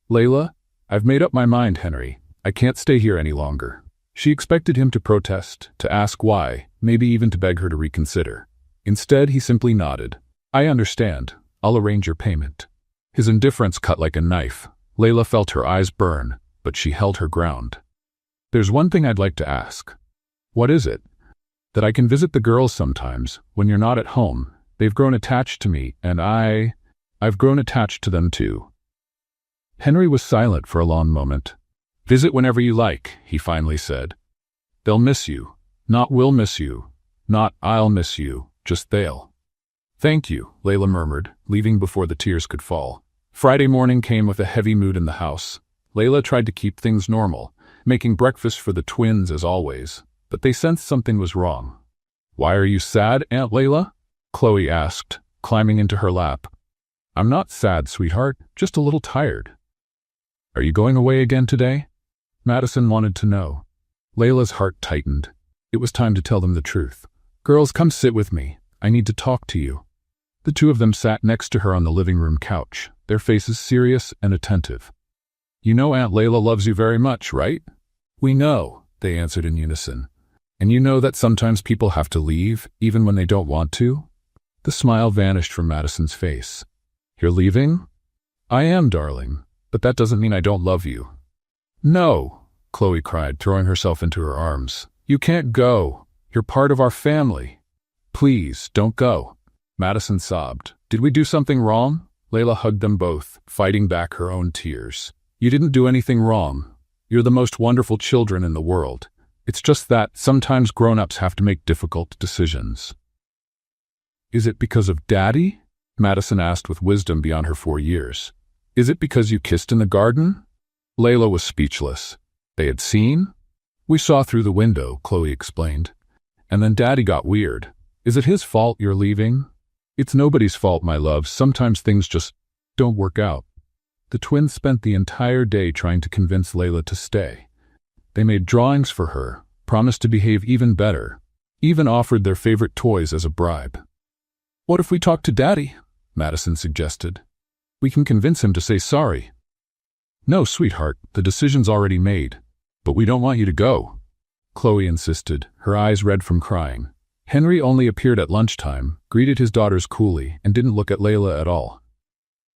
"Layla, I've made up my mind, Henry. I can't stay here any longer." She expected him to protest, to ask why, maybe even to beg her to reconsider. Instead, he simply nodded. "I understand. I'll arrange your payment." His indifference cut like a knife. Layla felt her eyes burn, but she held her ground. "There's one thing I'd like to ask." "What is it?" "That I can visit the girls sometimes, when you're not at home. They've grown attached to me, and I've grown attached to them too." Henry was silent for a long moment. "Visit whenever you like," he finally said. "They'll miss you. Not we'll miss you. Not I'll miss you. Just they'll." "Thank you," Layla murmured, leaving before the tears could fall. Friday morning came with a heavy mood in the house. Layla tried to keep things normal, making breakfast for the twins as always, but they sensed something was wrong. "Why are you sad, Aunt Layla?" Chloe asked, climbing into her lap. "I'm not sad, sweetheart, just a little tired." "Are you going away again today?" Madison wanted to know. Layla's heart tightened. It was time to tell them the truth. "Girls, come sit with me. I need to talk to you." The two of them sat next to her on the living room couch, their faces serious and attentive. "You know Aunt Layla loves you very much, right?" "We know," they answered in unison. "And you know that sometimes people have to leave, even when they don't want to?" The smile vanished from Madison's face. "You're leaving?" "I am, darling, but that doesn't mean I don't love you." "No," Chloe cried, throwing herself into her arms. "You can't go. You're part of our family. Please, don't go." Madison sobbed. "Did we do something wrong?" Layla hugged them both, fighting back her own tears. "You didn't do anything wrong. You're the most wonderful children in the world. It's just that sometimes grown-ups have to make difficult decisions. Is it because of Daddy? Madison asked with wisdom beyond her 4 years. Is it because you kissed in the garden? Layla was speechless. They had seen? We saw through the window, Chloe explained. And then Daddy got weird. Is it his fault you're leaving? It's nobody's fault, my love. Sometimes things just don't work out. The twins spent the entire day trying to convince Layla to stay. They made drawings for her, promised to behave even better, even offered their favorite toys as a bribe. What if we talk to Daddy? Madison suggested. We can convince him to say sorry. No, sweetheart, the decision's already made. But we don't want you to go, Chloe insisted, her eyes red from crying. Henry only appeared at lunchtime, greeted his daughters coolly, and didn't look at Layla at all.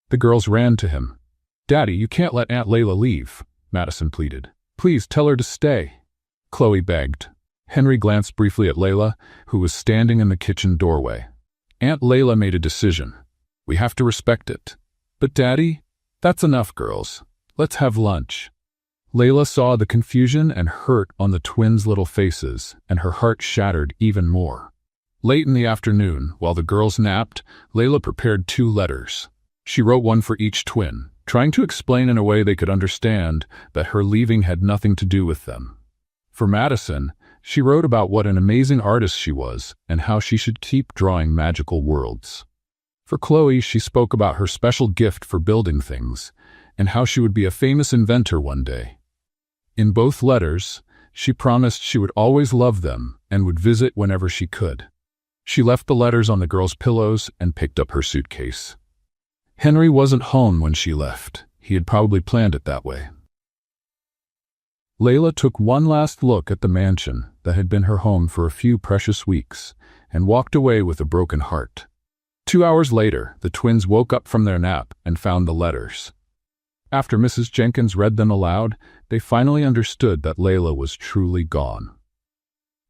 The girls ran to him. Daddy, you can't let Aunt Layla leave, Madison pleaded. Please tell her to stay, Chloe begged. Henry glanced briefly at Layla, who was standing in the kitchen doorway. Aunt Layla made a decision. We have to respect it. But Daddy, that's enough, girls. Let's have lunch. Layla saw the confusion and hurt on the twins' little faces, and her heart shattered even more. Late in the afternoon, while the girls napped, Layla prepared 2 letters. She wrote one for each twin, trying to explain in a way they could understand that her leaving had nothing to do with them. For Madison, she wrote about what an amazing artist she was and how she should keep drawing magical worlds. For Chloe, she spoke about her special gift for building things and how she would be a famous inventor one day. In both letters, she promised she would always love them and would visit whenever she could. She left the letters on the girls' pillows and picked up her suitcase. Henry wasn't home when she left. He had probably planned it that way. Layla took one last look at the mansion that had been her home for a few precious weeks and walked away with a broken heart. 2 hours later, the twins woke up from their nap and found the letters. After Mrs. Jenkins read them aloud, they finally understood that Layla was truly gone.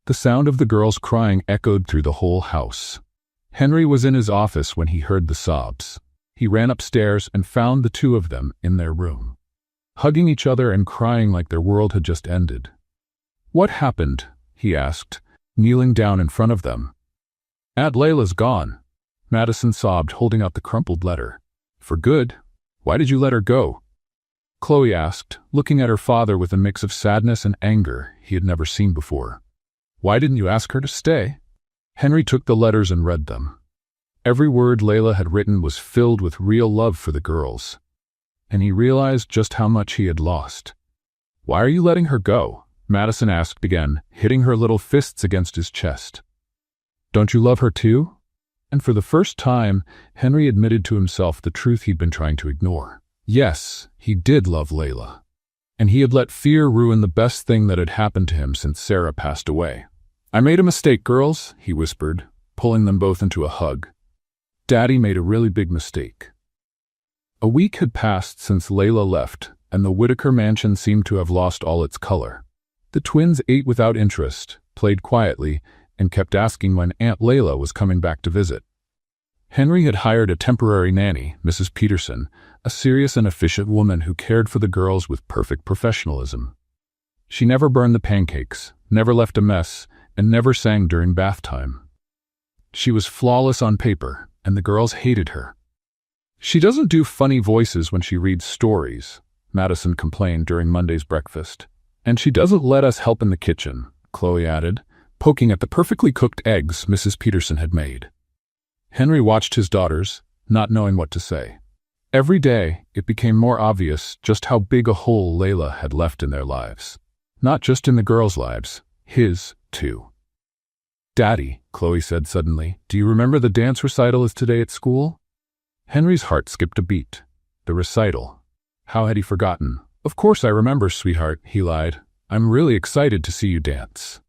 The sound of the girls crying echoed through the whole house. Henry was in his office when he heard the sobs. He ran upstairs and found the 2 of them in their room, hugging each other and crying like their world had just ended. What happened? He asked, kneeling down in front of them. Aunt Layla's gone, Madison sobbed, holding out the crumpled letter. For good? Why did you let her go? Chloe asked, looking at her father with a mix of sadness and anger he had never seen before. Why didn't you ask her to stay? Henry took the letters and read them. Every word Layla had written was filled with real love for the girls, and he realized just how much he had lost. Why are you letting her go? Madison asked again, hitting her little fists against his chest. Don't you love her too? And for the first time, Henry admitted to himself the truth he'd been trying to ignore. Yes, he did love Layla, and he had let fear ruin the best thing that had happened to him since Sarah passed away. I made a mistake, girls, he whispered, pulling them both into a hug. Daddy made a really big mistake. A week had passed since Layla left, and the Whitaker mansion seemed to have lost all its color. The twins ate without interest, played quietly, and kept asking when Aunt Layla was coming back to visit. Henry had hired a temporary nanny, Mrs. Peterson, a serious and efficient woman who cared for the girls with perfect professionalism. She never burned the pancakes, never left a mess, and never sang during bath time. She was flawless on paper, and the girls hated her. She doesn't do funny voices when she reads stories, Madison complained during Monday's breakfast. And she doesn't let us help in the kitchen, Chloe added, poking at the perfectly cooked eggs Mrs. Peterson had made. Henry watched his daughters, not knowing what to say. Every day, it became more obvious just how big a hole Layla had left in their lives. Not just in the girls' lives, his, too. Daddy, Chloe said suddenly, do you remember the dance recital is today at school? Henry's heart skipped a beat. The recital. How had he forgotten? Of course I remember, sweetheart, he lied. I'm really excited to see you dance.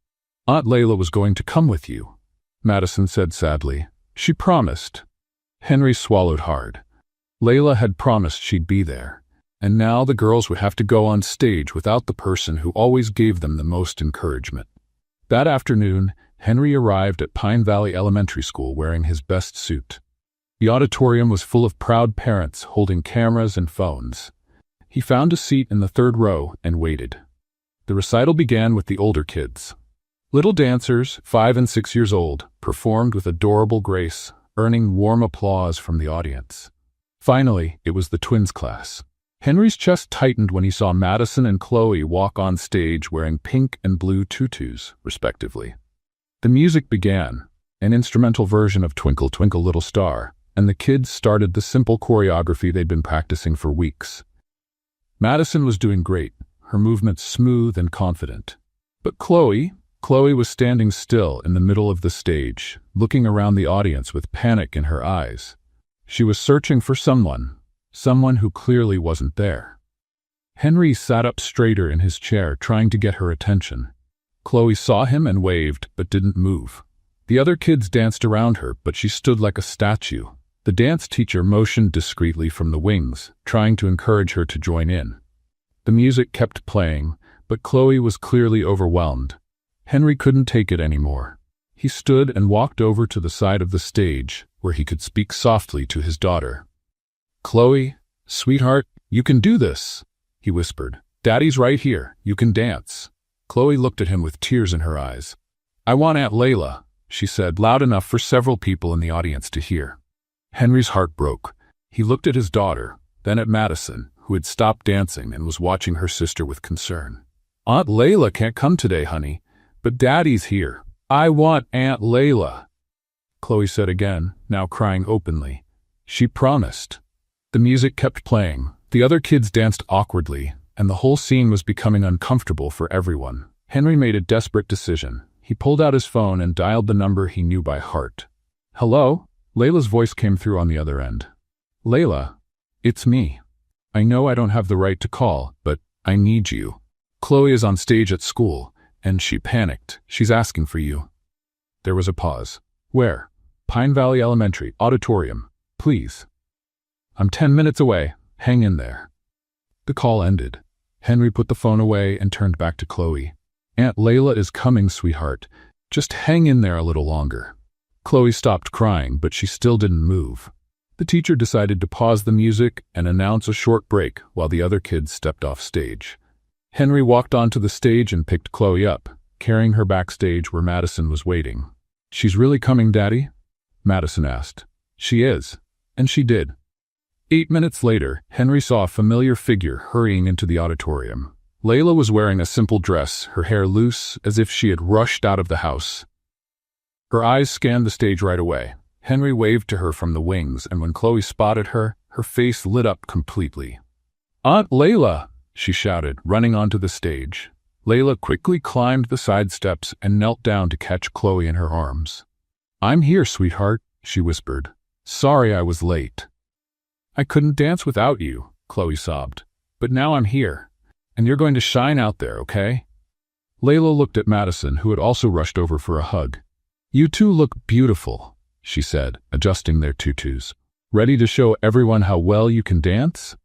Aunt Layla was going to come with you, Madison said sadly. She promised. Henry swallowed hard. Layla had promised she'd be there, and now the girls would have to go on stage without the person who always gave them the most encouragement. That afternoon, Henry arrived at Pine Valley Elementary School wearing his best suit. The auditorium was full of proud parents holding cameras and phones. He found a seat in the 3rd row and waited. The recital began with the older kids. Little dancers, 5 and 6 years old, performed with adorable grace, earning warm applause from the audience. Finally, it was the twins' class. Henry's chest tightened when he saw Madison and Chloe walk on stage wearing pink and blue tutus, respectively. The music began, an instrumental version of Twinkle, Twinkle, Little Star, and the kids started the simple choreography they'd been practicing for weeks. Madison was doing great, her movements smooth and confident. But Chloe was standing still in the middle of the stage, looking around the audience with panic in her eyes. She was searching for someone who clearly wasn't there. Henry sat up straighter in his chair, trying to get her attention. Chloe saw him and waved, but didn't move. The other kids danced around her, but she stood like a statue. The dance teacher motioned discreetly from the wings, trying to encourage her to join in. The music kept playing, but Chloe was clearly overwhelmed. Henry couldn't take it anymore. He stood and walked over to the side of the stage, where he could speak softly to his daughter. "Chloe, sweetheart, you can do this," he whispered. "Daddy's right here. You can dance." Chloe looked at him with tears in her eyes. "I want Aunt Layla," she said, loud enough for several people in the audience to hear. Henry's heart broke. He looked at his daughter, then at Madison, who had stopped dancing and was watching her sister with concern. "Aunt Layla can't come today, honey, but Daddy's here. I want Aunt Layla," Chloe said again, now crying openly. She promised. The music kept playing. The other kids danced awkwardly, and the whole scene was becoming uncomfortable for everyone. Henry made a desperate decision. He pulled out his phone and dialed the number he knew by heart. "Hello?" Layla's voice came through on the other end. "Layla, it's me. I know I don't have the right to call, but I need you. Chloe is on stage at school, and she panicked. She's asking for you." There was a pause. "Where?" "Pine Valley Elementary, auditorium. Please." "I'm 10 minutes away. Hang in there." The call ended. Henry put the phone away and turned back to Chloe. "Aunt Layla is coming, sweetheart. Just hang in there a little longer." Chloe stopped crying, but she still didn't move. The teacher decided to pause the music and announce a short break while the other kids stepped off stage. Henry walked onto the stage and picked Chloe up, carrying her backstage where Madison was waiting. "She's really coming, Daddy?" Madison asked. "She is." And she did. 8 minutes later, Henry saw a familiar figure hurrying into the auditorium. Layla was wearing a simple dress, her hair loose, as if she had rushed out of the house. Her eyes scanned the stage right away. Henry waved to her from the wings, and when Chloe spotted her, her face lit up completely. "Aunt Layla!" she shouted, running onto the stage. Layla quickly climbed the side steps and knelt down to catch Chloe in her arms. "I'm here, sweetheart," she whispered. "Sorry I was late." "I couldn't dance without you," Chloe sobbed. "But now I'm here, and you're going to shine out there, okay?" Layla looked at Madison, who had also rushed over for a hug. "You two look beautiful," she said, adjusting their tutus. "Ready to show everyone how well you can dance?"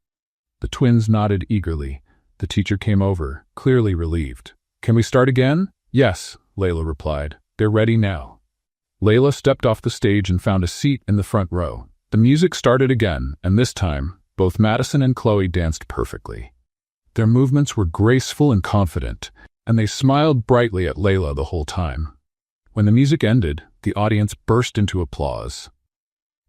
The twins nodded eagerly. The teacher came over, clearly relieved. "Can we start again?" "Yes," Layla replied. "They're ready now." Layla stepped off the stage and found a seat in the front row. The music started again, and this time, both Madison and Chloe danced perfectly. Their movements were graceful and confident, and they smiled brightly at Layla the whole time. When the music ended, the audience burst into applause.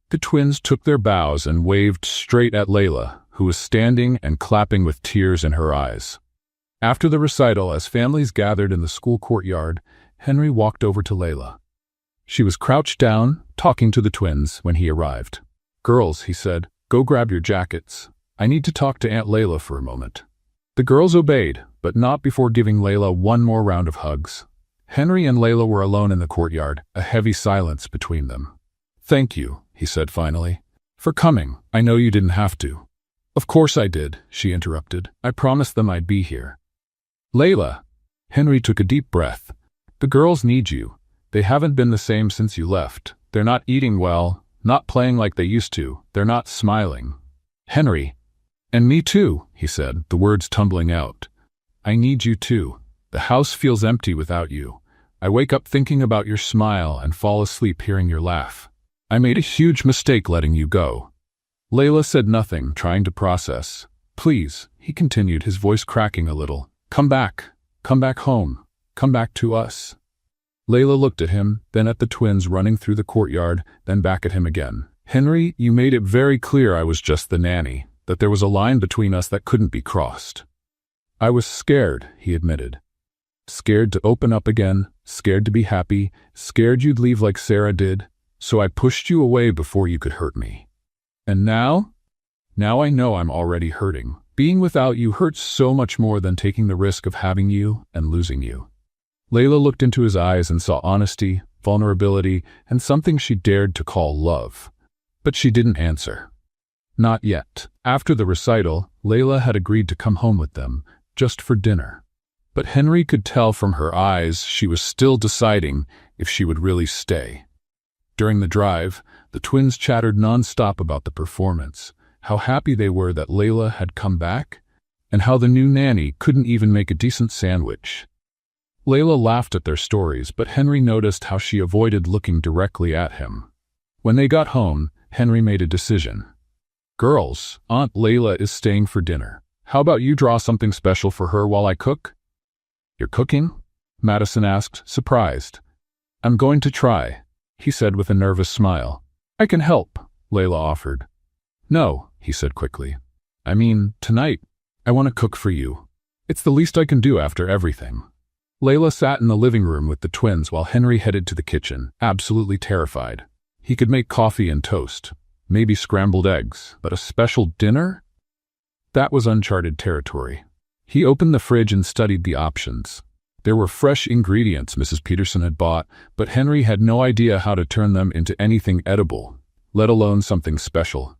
The twins took their bows and waved straight at Layla, who was standing and clapping with tears in her eyes. After the recital, as families gathered in the school courtyard, Henry walked over to Layla. She was crouched down, talking to the twins when he arrived. "Girls," he said, "go grab your jackets. I need to talk to Aunt Layla for a moment." The girls obeyed, but not before giving Layla one more round of hugs. Henry and Layla were alone in the courtyard, a heavy silence between them. "Thank you," he said finally, "for coming. I know you didn't have to." "Of course I did," she interrupted. "I promised them I'd be here." "Layla," Henry took a deep breath. "The girls need you. They haven't been the same since you left. They're not eating well, not playing like they used to. They're not smiling." "Henry." "And me too," he said, the words tumbling out. "I need you too. The house feels empty without you. I wake up thinking about your smile and fall asleep hearing your laugh. I made a huge mistake letting you go." Layla said nothing, trying to process. "Please," he continued, his voice cracking a little. "Come back. Come back home. Come back to us." Layla looked at him, then at the twins running through the courtyard, then back at him again. "Henry, you made it very clear I was just the nanny, that there was a line between us that couldn't be crossed." "I was scared," he admitted. "Scared to open up again, scared to be happy, scared you'd leave like Sarah did, so I pushed you away before you could hurt me. And now? Now I know I'm already hurting. Being without you hurts so much more than taking the risk of having you and losing you." Layla looked into his eyes and saw honesty, vulnerability, and something she dared to call love. But she didn't answer. Not yet. After the recital, Layla had agreed to come home with them, just for dinner. But Henry could tell from her eyes she was still deciding if she would really stay. During the drive, the twins chattered nonstop about the performance, how happy they were that Layla had come back, and how the new nanny couldn't even make a decent sandwich. Layla laughed at their stories, but Henry noticed how she avoided looking directly at him. When they got home, Henry made a decision. "Girls, Aunt Layla is staying for dinner. How about you draw something special for her while I cook?" "You're cooking?" Madison asked, surprised. "I'm going to try," he said with a nervous smile. "I can help," Layla offered. "No," he said quickly. "I mean, tonight, I want to cook for you. It's the least I can do after everything." Layla sat in the living room with the twins while Henry headed to the kitchen, absolutely terrified. He could make coffee and toast, maybe scrambled eggs, but a special dinner? That was uncharted territory. He opened the fridge and studied the options. There were fresh ingredients Mrs. Peterson had bought, but Henry had no idea how to turn them into anything edible, let alone something special.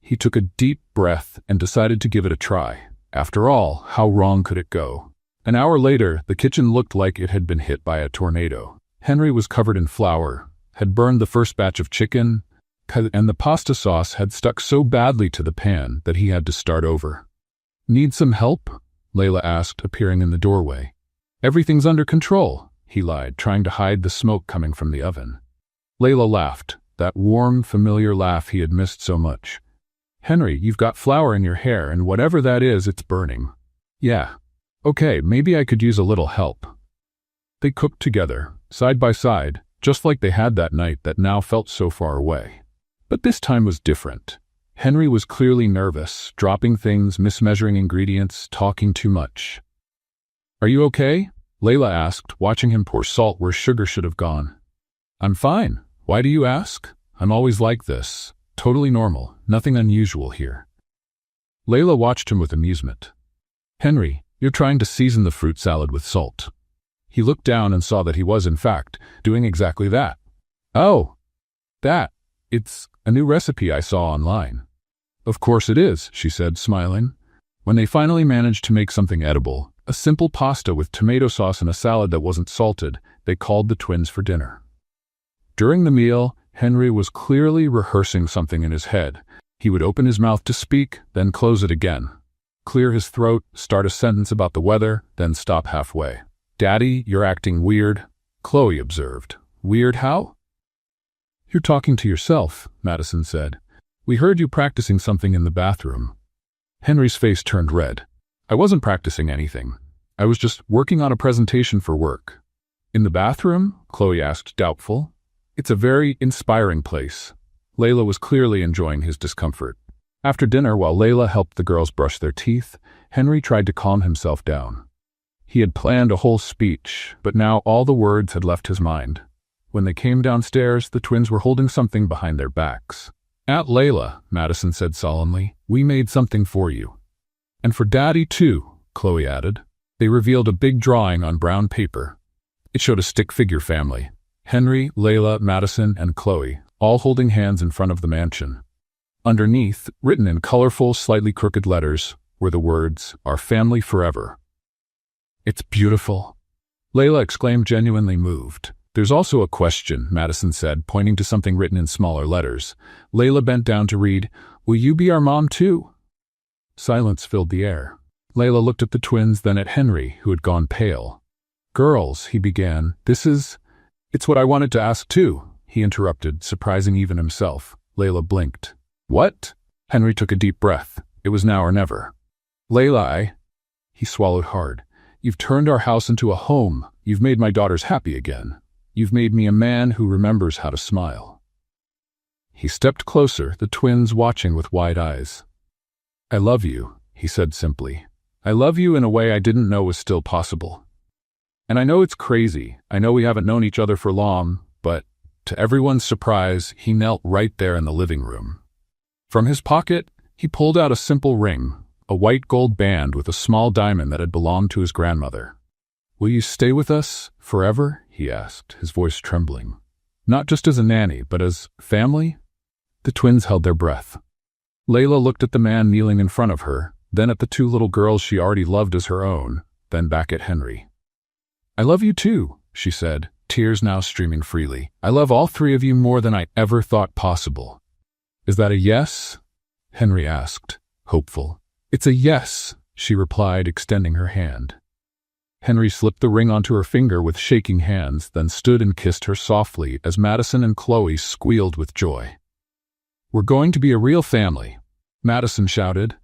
He took a deep breath and decided to give it a try. After all, how wrong could it go? An hour later, the kitchen looked like it had been hit by a tornado. Henry was covered in flour, had burned the first batch of chicken, and the pasta sauce had stuck so badly to the pan that he had to start over. "Need some help?" Layla asked, appearing in the doorway. "Everything's under control," he lied, trying to hide the smoke coming from the oven. Layla laughed, that warm, familiar laugh he had missed so much. "Henry, you've got flour in your hair, and whatever that is, it's burning." "Yeah. Okay, maybe I could use a little help." They cooked together, side by side, just like they had that night that now felt so far away. But this time was different. Henry was clearly nervous, dropping things, mismeasuring ingredients, talking too much. "Are you okay?" Layla asked, watching him pour salt where sugar should have gone. "I'm fine. Why do you ask? I'm always like this. Totally normal. Nothing unusual here." Layla watched him with amusement. "Henry, you're trying to season the fruit salad with salt." He looked down and saw that he was, in fact, doing exactly that. "Oh, it's a new recipe I saw online." "Of course it is," she said, smiling. When they finally managed to make something edible, a simple pasta with tomato sauce and a salad that wasn't salted, they called the twins for dinner. During the meal, Henry was clearly rehearsing something in his head. He would open his mouth to speak, then close it again. Clear his throat, start a sentence about the weather, then stop halfway. "Daddy, you're acting weird," Chloe observed. "Weird how?" "You're talking to yourself," Madison said. "We heard you practicing something in the bathroom." Henry's face turned red. "I wasn't practicing anything. I was just working on a presentation for work." "In the bathroom?" Chloe asked, doubtful. "It's a very inspiring place." Layla was clearly enjoying his discomfort. After dinner, while Layla helped the girls brush their teeth, Henry tried to calm himself down. He had planned a whole speech, but now all the words had left his mind. When they came downstairs, the twins were holding something behind their backs. "Aunt Layla," Madison said solemnly, "we made something for you." "And for Daddy, too," Chloe added. They revealed a big drawing on brown paper. It showed a stick-figure family. Henry, Layla, Madison, and Chloe, all holding hands in front of the mansion. Underneath, written in colorful, slightly crooked letters, were the words, "Our family forever." "It's beautiful," Layla exclaimed, genuinely moved. "There's also a question," Madison said, pointing to something written in smaller letters. Layla bent down to read, "Will you be our mom too?" Silence filled the air. Layla looked at the twins, then at Henry, who had gone pale. "Girls," he began, it's what I wanted to ask too," he interrupted, surprising even himself. Layla blinked. "What?" Henry took a deep breath. It was now or never. "Layla, he swallowed hard. You've turned our house into a home. You've made my daughters happy again. You've made me a man who remembers how to smile." He stepped closer, the twins watching with wide eyes. "I love you," he said simply. "I love you in a way I didn't know was still possible. And I know it's crazy. I know we haven't known each other for long, but to everyone's surprise, he knelt right there in the living room. From his pocket, he pulled out a simple ring, a white gold band with a small diamond that had belonged to his grandmother. "Will you stay with us forever?" he asked, his voice trembling. "Not just as a nanny, but as family?" The twins held their breath. Layla looked at the man kneeling in front of her, then at the two little girls she already loved as her own, then back at Henry. "I love you too," she said, tears now streaming freely. "I love all three of you more than I ever thought possible." "Is that a yes?" Henry asked, hopeful. "It's a yes," she replied, extending her hand. Henry slipped the ring onto her finger with shaking hands, then stood and kissed her softly as Madison and Chloe squealed with joy. "We're going to be a real family," Madison shouted.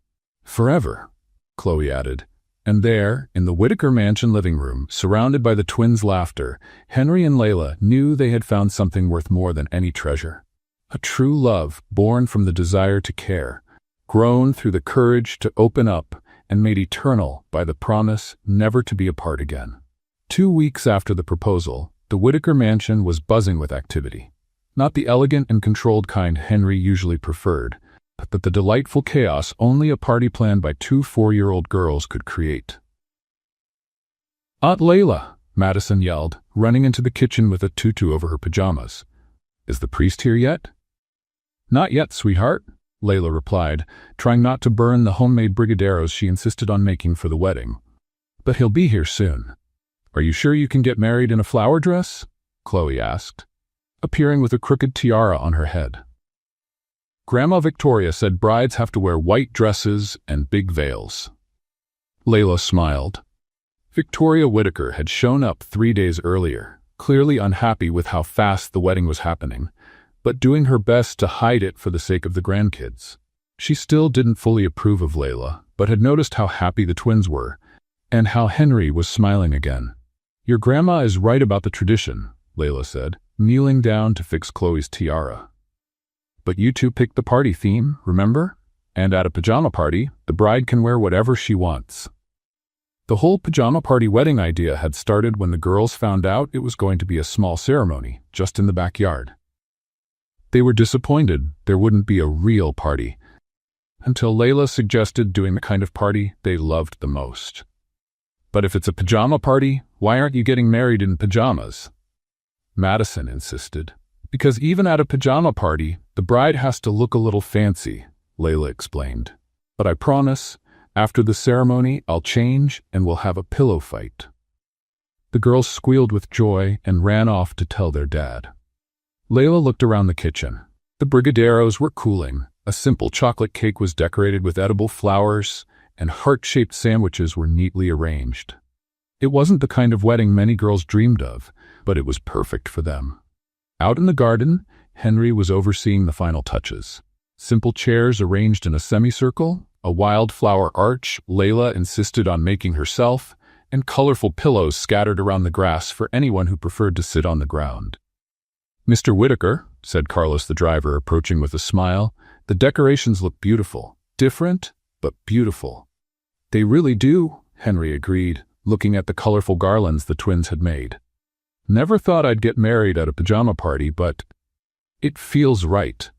"Forever," Chloe added. And there, in the Whitaker mansion living room, surrounded by the twins' laughter, Henry and Layla knew they had found something worth more than any treasure. A true love born from the desire to care, grown through the courage to open up, and made eternal by the promise never to be apart again. 2 weeks after the proposal, the Whitaker mansion was buzzing with activity. Not the elegant and controlled kind Henry usually preferred, but the delightful chaos only a party planned by 2 4-year-old girls could create. "Aunt Layla," Madison yelled, running into the kitchen with a tutu over her pajamas. "Is the priest here yet?" "Not yet, sweetheart," Layla replied, trying not to burn the homemade brigadeiros she insisted on making for the wedding. "But he'll be here soon." "Are you sure you can get married in a flower dress?" Chloe asked, appearing with a crooked tiara on her head. "Grandma Victoria said brides have to wear white dresses and big veils." Layla smiled. Victoria Whitaker had shown up 3 days earlier, clearly unhappy with how fast the wedding was happening, but doing her best to hide it for the sake of the grandkids. She still didn't fully approve of Layla, but had noticed how happy the twins were, and how Henry was smiling again. "Your grandma is right about the tradition," Layla said, kneeling down to fix Chloe's tiara. "But you two picked the party theme, remember? And at a pajama party, the bride can wear whatever she wants." The whole pajama party wedding idea had started when the girls found out it was going to be a small ceremony, just in the backyard. They were disappointed there wouldn't be a real party, until Layla suggested doing the kind of party they loved the most. "But if it's a pajama party, why aren't you getting married in pajamas?" Madison insisted. "Because even at a pajama party, the bride has to look a little fancy," Layla explained. "But I promise, after the ceremony, I'll change and we'll have a pillow fight." The girls squealed with joy and ran off to tell their dad. Layla looked around the kitchen. The brigadeiros were cooling. A simple chocolate cake was decorated with edible flowers, and heart-shaped sandwiches were neatly arranged. It wasn't the kind of wedding many girls dreamed of, but it was perfect for them. Out in the garden, Henry was overseeing the final touches. Simple chairs arranged in a semicircle, a wildflower arch Layla insisted on making herself, and colorful pillows scattered around the grass for anyone who preferred to sit on the ground. "Mr. Whitaker," said Carlos the driver, approaching with a smile, "the decorations look beautiful. Different, but beautiful." "They really do," Henry agreed, looking at the colorful garlands the twins had made. "Never thought I'd get married at a pajama party, but it feels right."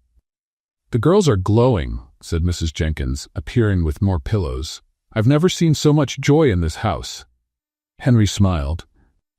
"The girls are glowing," said Mrs. Jenkins, appearing with more pillows. "I've never seen so much joy in this house." Henry smiled.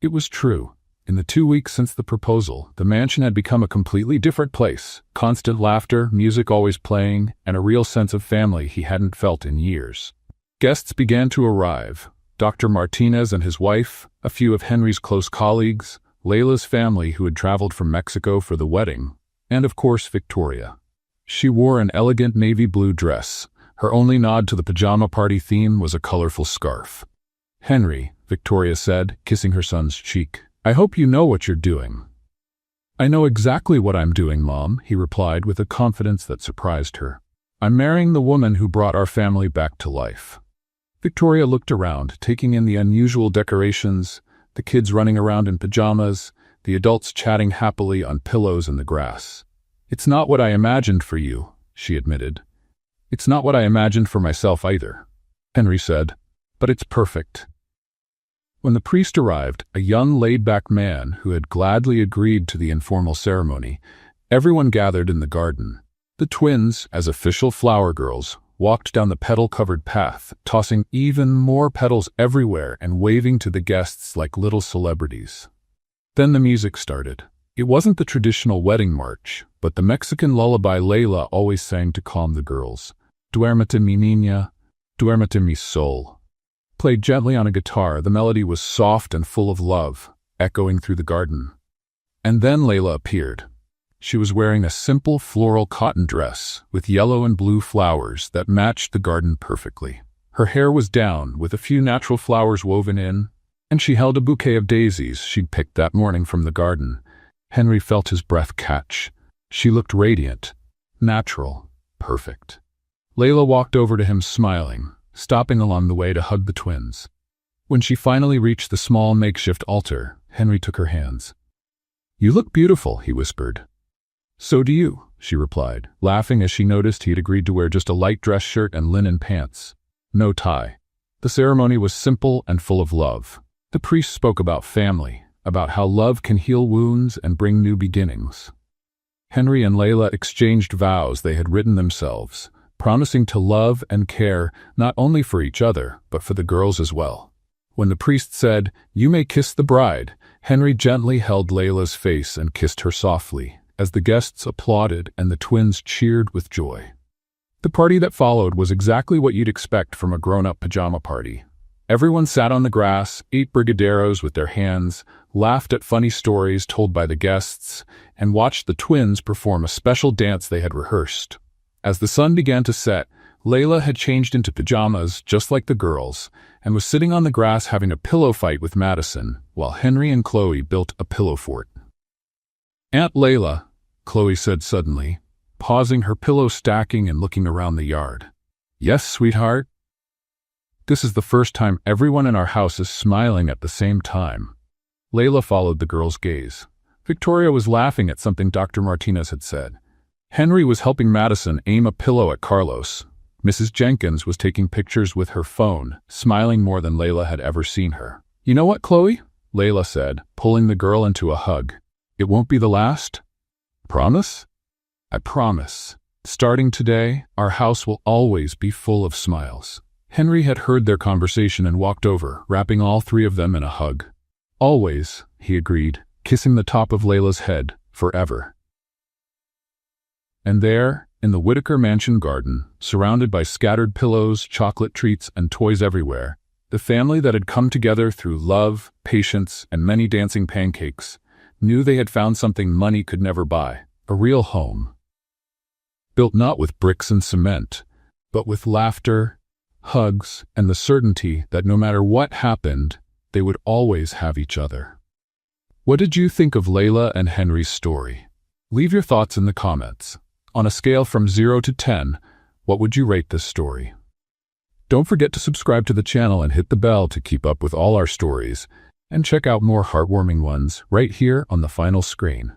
It was true. In the 2 weeks since the proposal, the mansion had become a completely different place. Constant laughter, music always playing, and a real sense of family he hadn't felt in years. Guests began to arrive. Dr. Martinez and his wife, a few of Henry's close colleagues, Layla's family who had traveled from Mexico for the wedding, and of course Victoria. She wore an elegant navy blue dress. Her only nod to the pajama party theme was a colorful scarf. "Henry," Victoria said, kissing her son's cheek, "I hope you know what you're doing." "I know exactly what I'm doing, Mom," he replied with a confidence that surprised her. "I'm marrying the woman who brought our family back to life." Victoria looked around, taking in the unusual decorations, the kids running around in pajamas, the adults chatting happily on pillows in the grass. "It's not what I imagined for you," she admitted. "It's not what I imagined for myself either," Henry said, "but it's perfect." When the priest arrived, a young laid-back man who had gladly agreed to the informal ceremony, everyone gathered in the garden. The twins, as official flower girls, walked down the petal-covered path, tossing even more petals everywhere and waving to the guests like little celebrities. Then the music started. It wasn't the traditional wedding march, but the Mexican lullaby Layla always sang to calm the girls. "Duérmete mi niña, duérmete mi sol." Played gently on a guitar, the melody was soft and full of love, echoing through the garden. And then Layla appeared. She was wearing a simple floral cotton dress with yellow and blue flowers that matched the garden perfectly. Her hair was down, with a few natural flowers woven in, and she held a bouquet of daisies she'd picked that morning from the garden. Henry felt his breath catch. She looked radiant, natural, perfect. Layla walked over to him smiling, stopping along the way to hug the twins. When she finally reached the small makeshift altar, Henry took her hands. "You look beautiful," he whispered. "So do you," she replied, laughing as she noticed he'd agreed to wear just a light dress shirt and linen pants. No tie. The ceremony was simple and full of love. The priest spoke about family, about how love can heal wounds and bring new beginnings. Henry and Layla exchanged vows they had written themselves, promising to love and care not only for each other, but for the girls as well. When the priest said, "You may kiss the bride," Henry gently held Layla's face and kissed her softly, as the guests applauded and the twins cheered with joy. The party that followed was exactly what you'd expect from a grown-up pajama party. Everyone sat on the grass, ate brigadeiros with their hands, laughed at funny stories told by the guests, and watched the twins perform a special dance they had rehearsed. As the sun began to set, Layla had changed into pajamas just like the girls, and was sitting on the grass having a pillow fight with Madison, while Henry and Chloe built a pillow fort. "Aunt Layla," Chloe said suddenly, pausing her pillow stacking and looking around the yard. "Yes, sweetheart?" "This is the first time everyone in our house is smiling at the same time." Layla followed the girl's gaze. Victoria was laughing at something Dr. Martinez had said. Henry was helping Madison aim a pillow at Carlos. Mrs. Jenkins was taking pictures with her phone, smiling more than Layla had ever seen her. "You know what, Chloe?" Layla said, pulling the girl into a hug. "It won't be the last? Promise?" "I promise. Starting today, our house will always be full of smiles." Henry had heard their conversation and walked over, wrapping all three of them in a hug. "Always," he agreed, kissing the top of Layla's head, "forever." And there, in the Whitaker Mansion garden, surrounded by scattered pillows, chocolate treats, and toys everywhere, the family that had come together through love, patience, and many dancing pancakes knew they had found something money could never buy, a real home. Built not with bricks and cement, but with laughter, hugs, and the certainty that no matter what happened, they would always have each other. What did you think of Layla and Henry's story? Leave your thoughts in the comments. On a scale from 0 to 10, what would you rate this story? Don't forget to subscribe to the channel and hit the bell to keep up with all our stories, and check out more heartwarming ones right here on the final screen.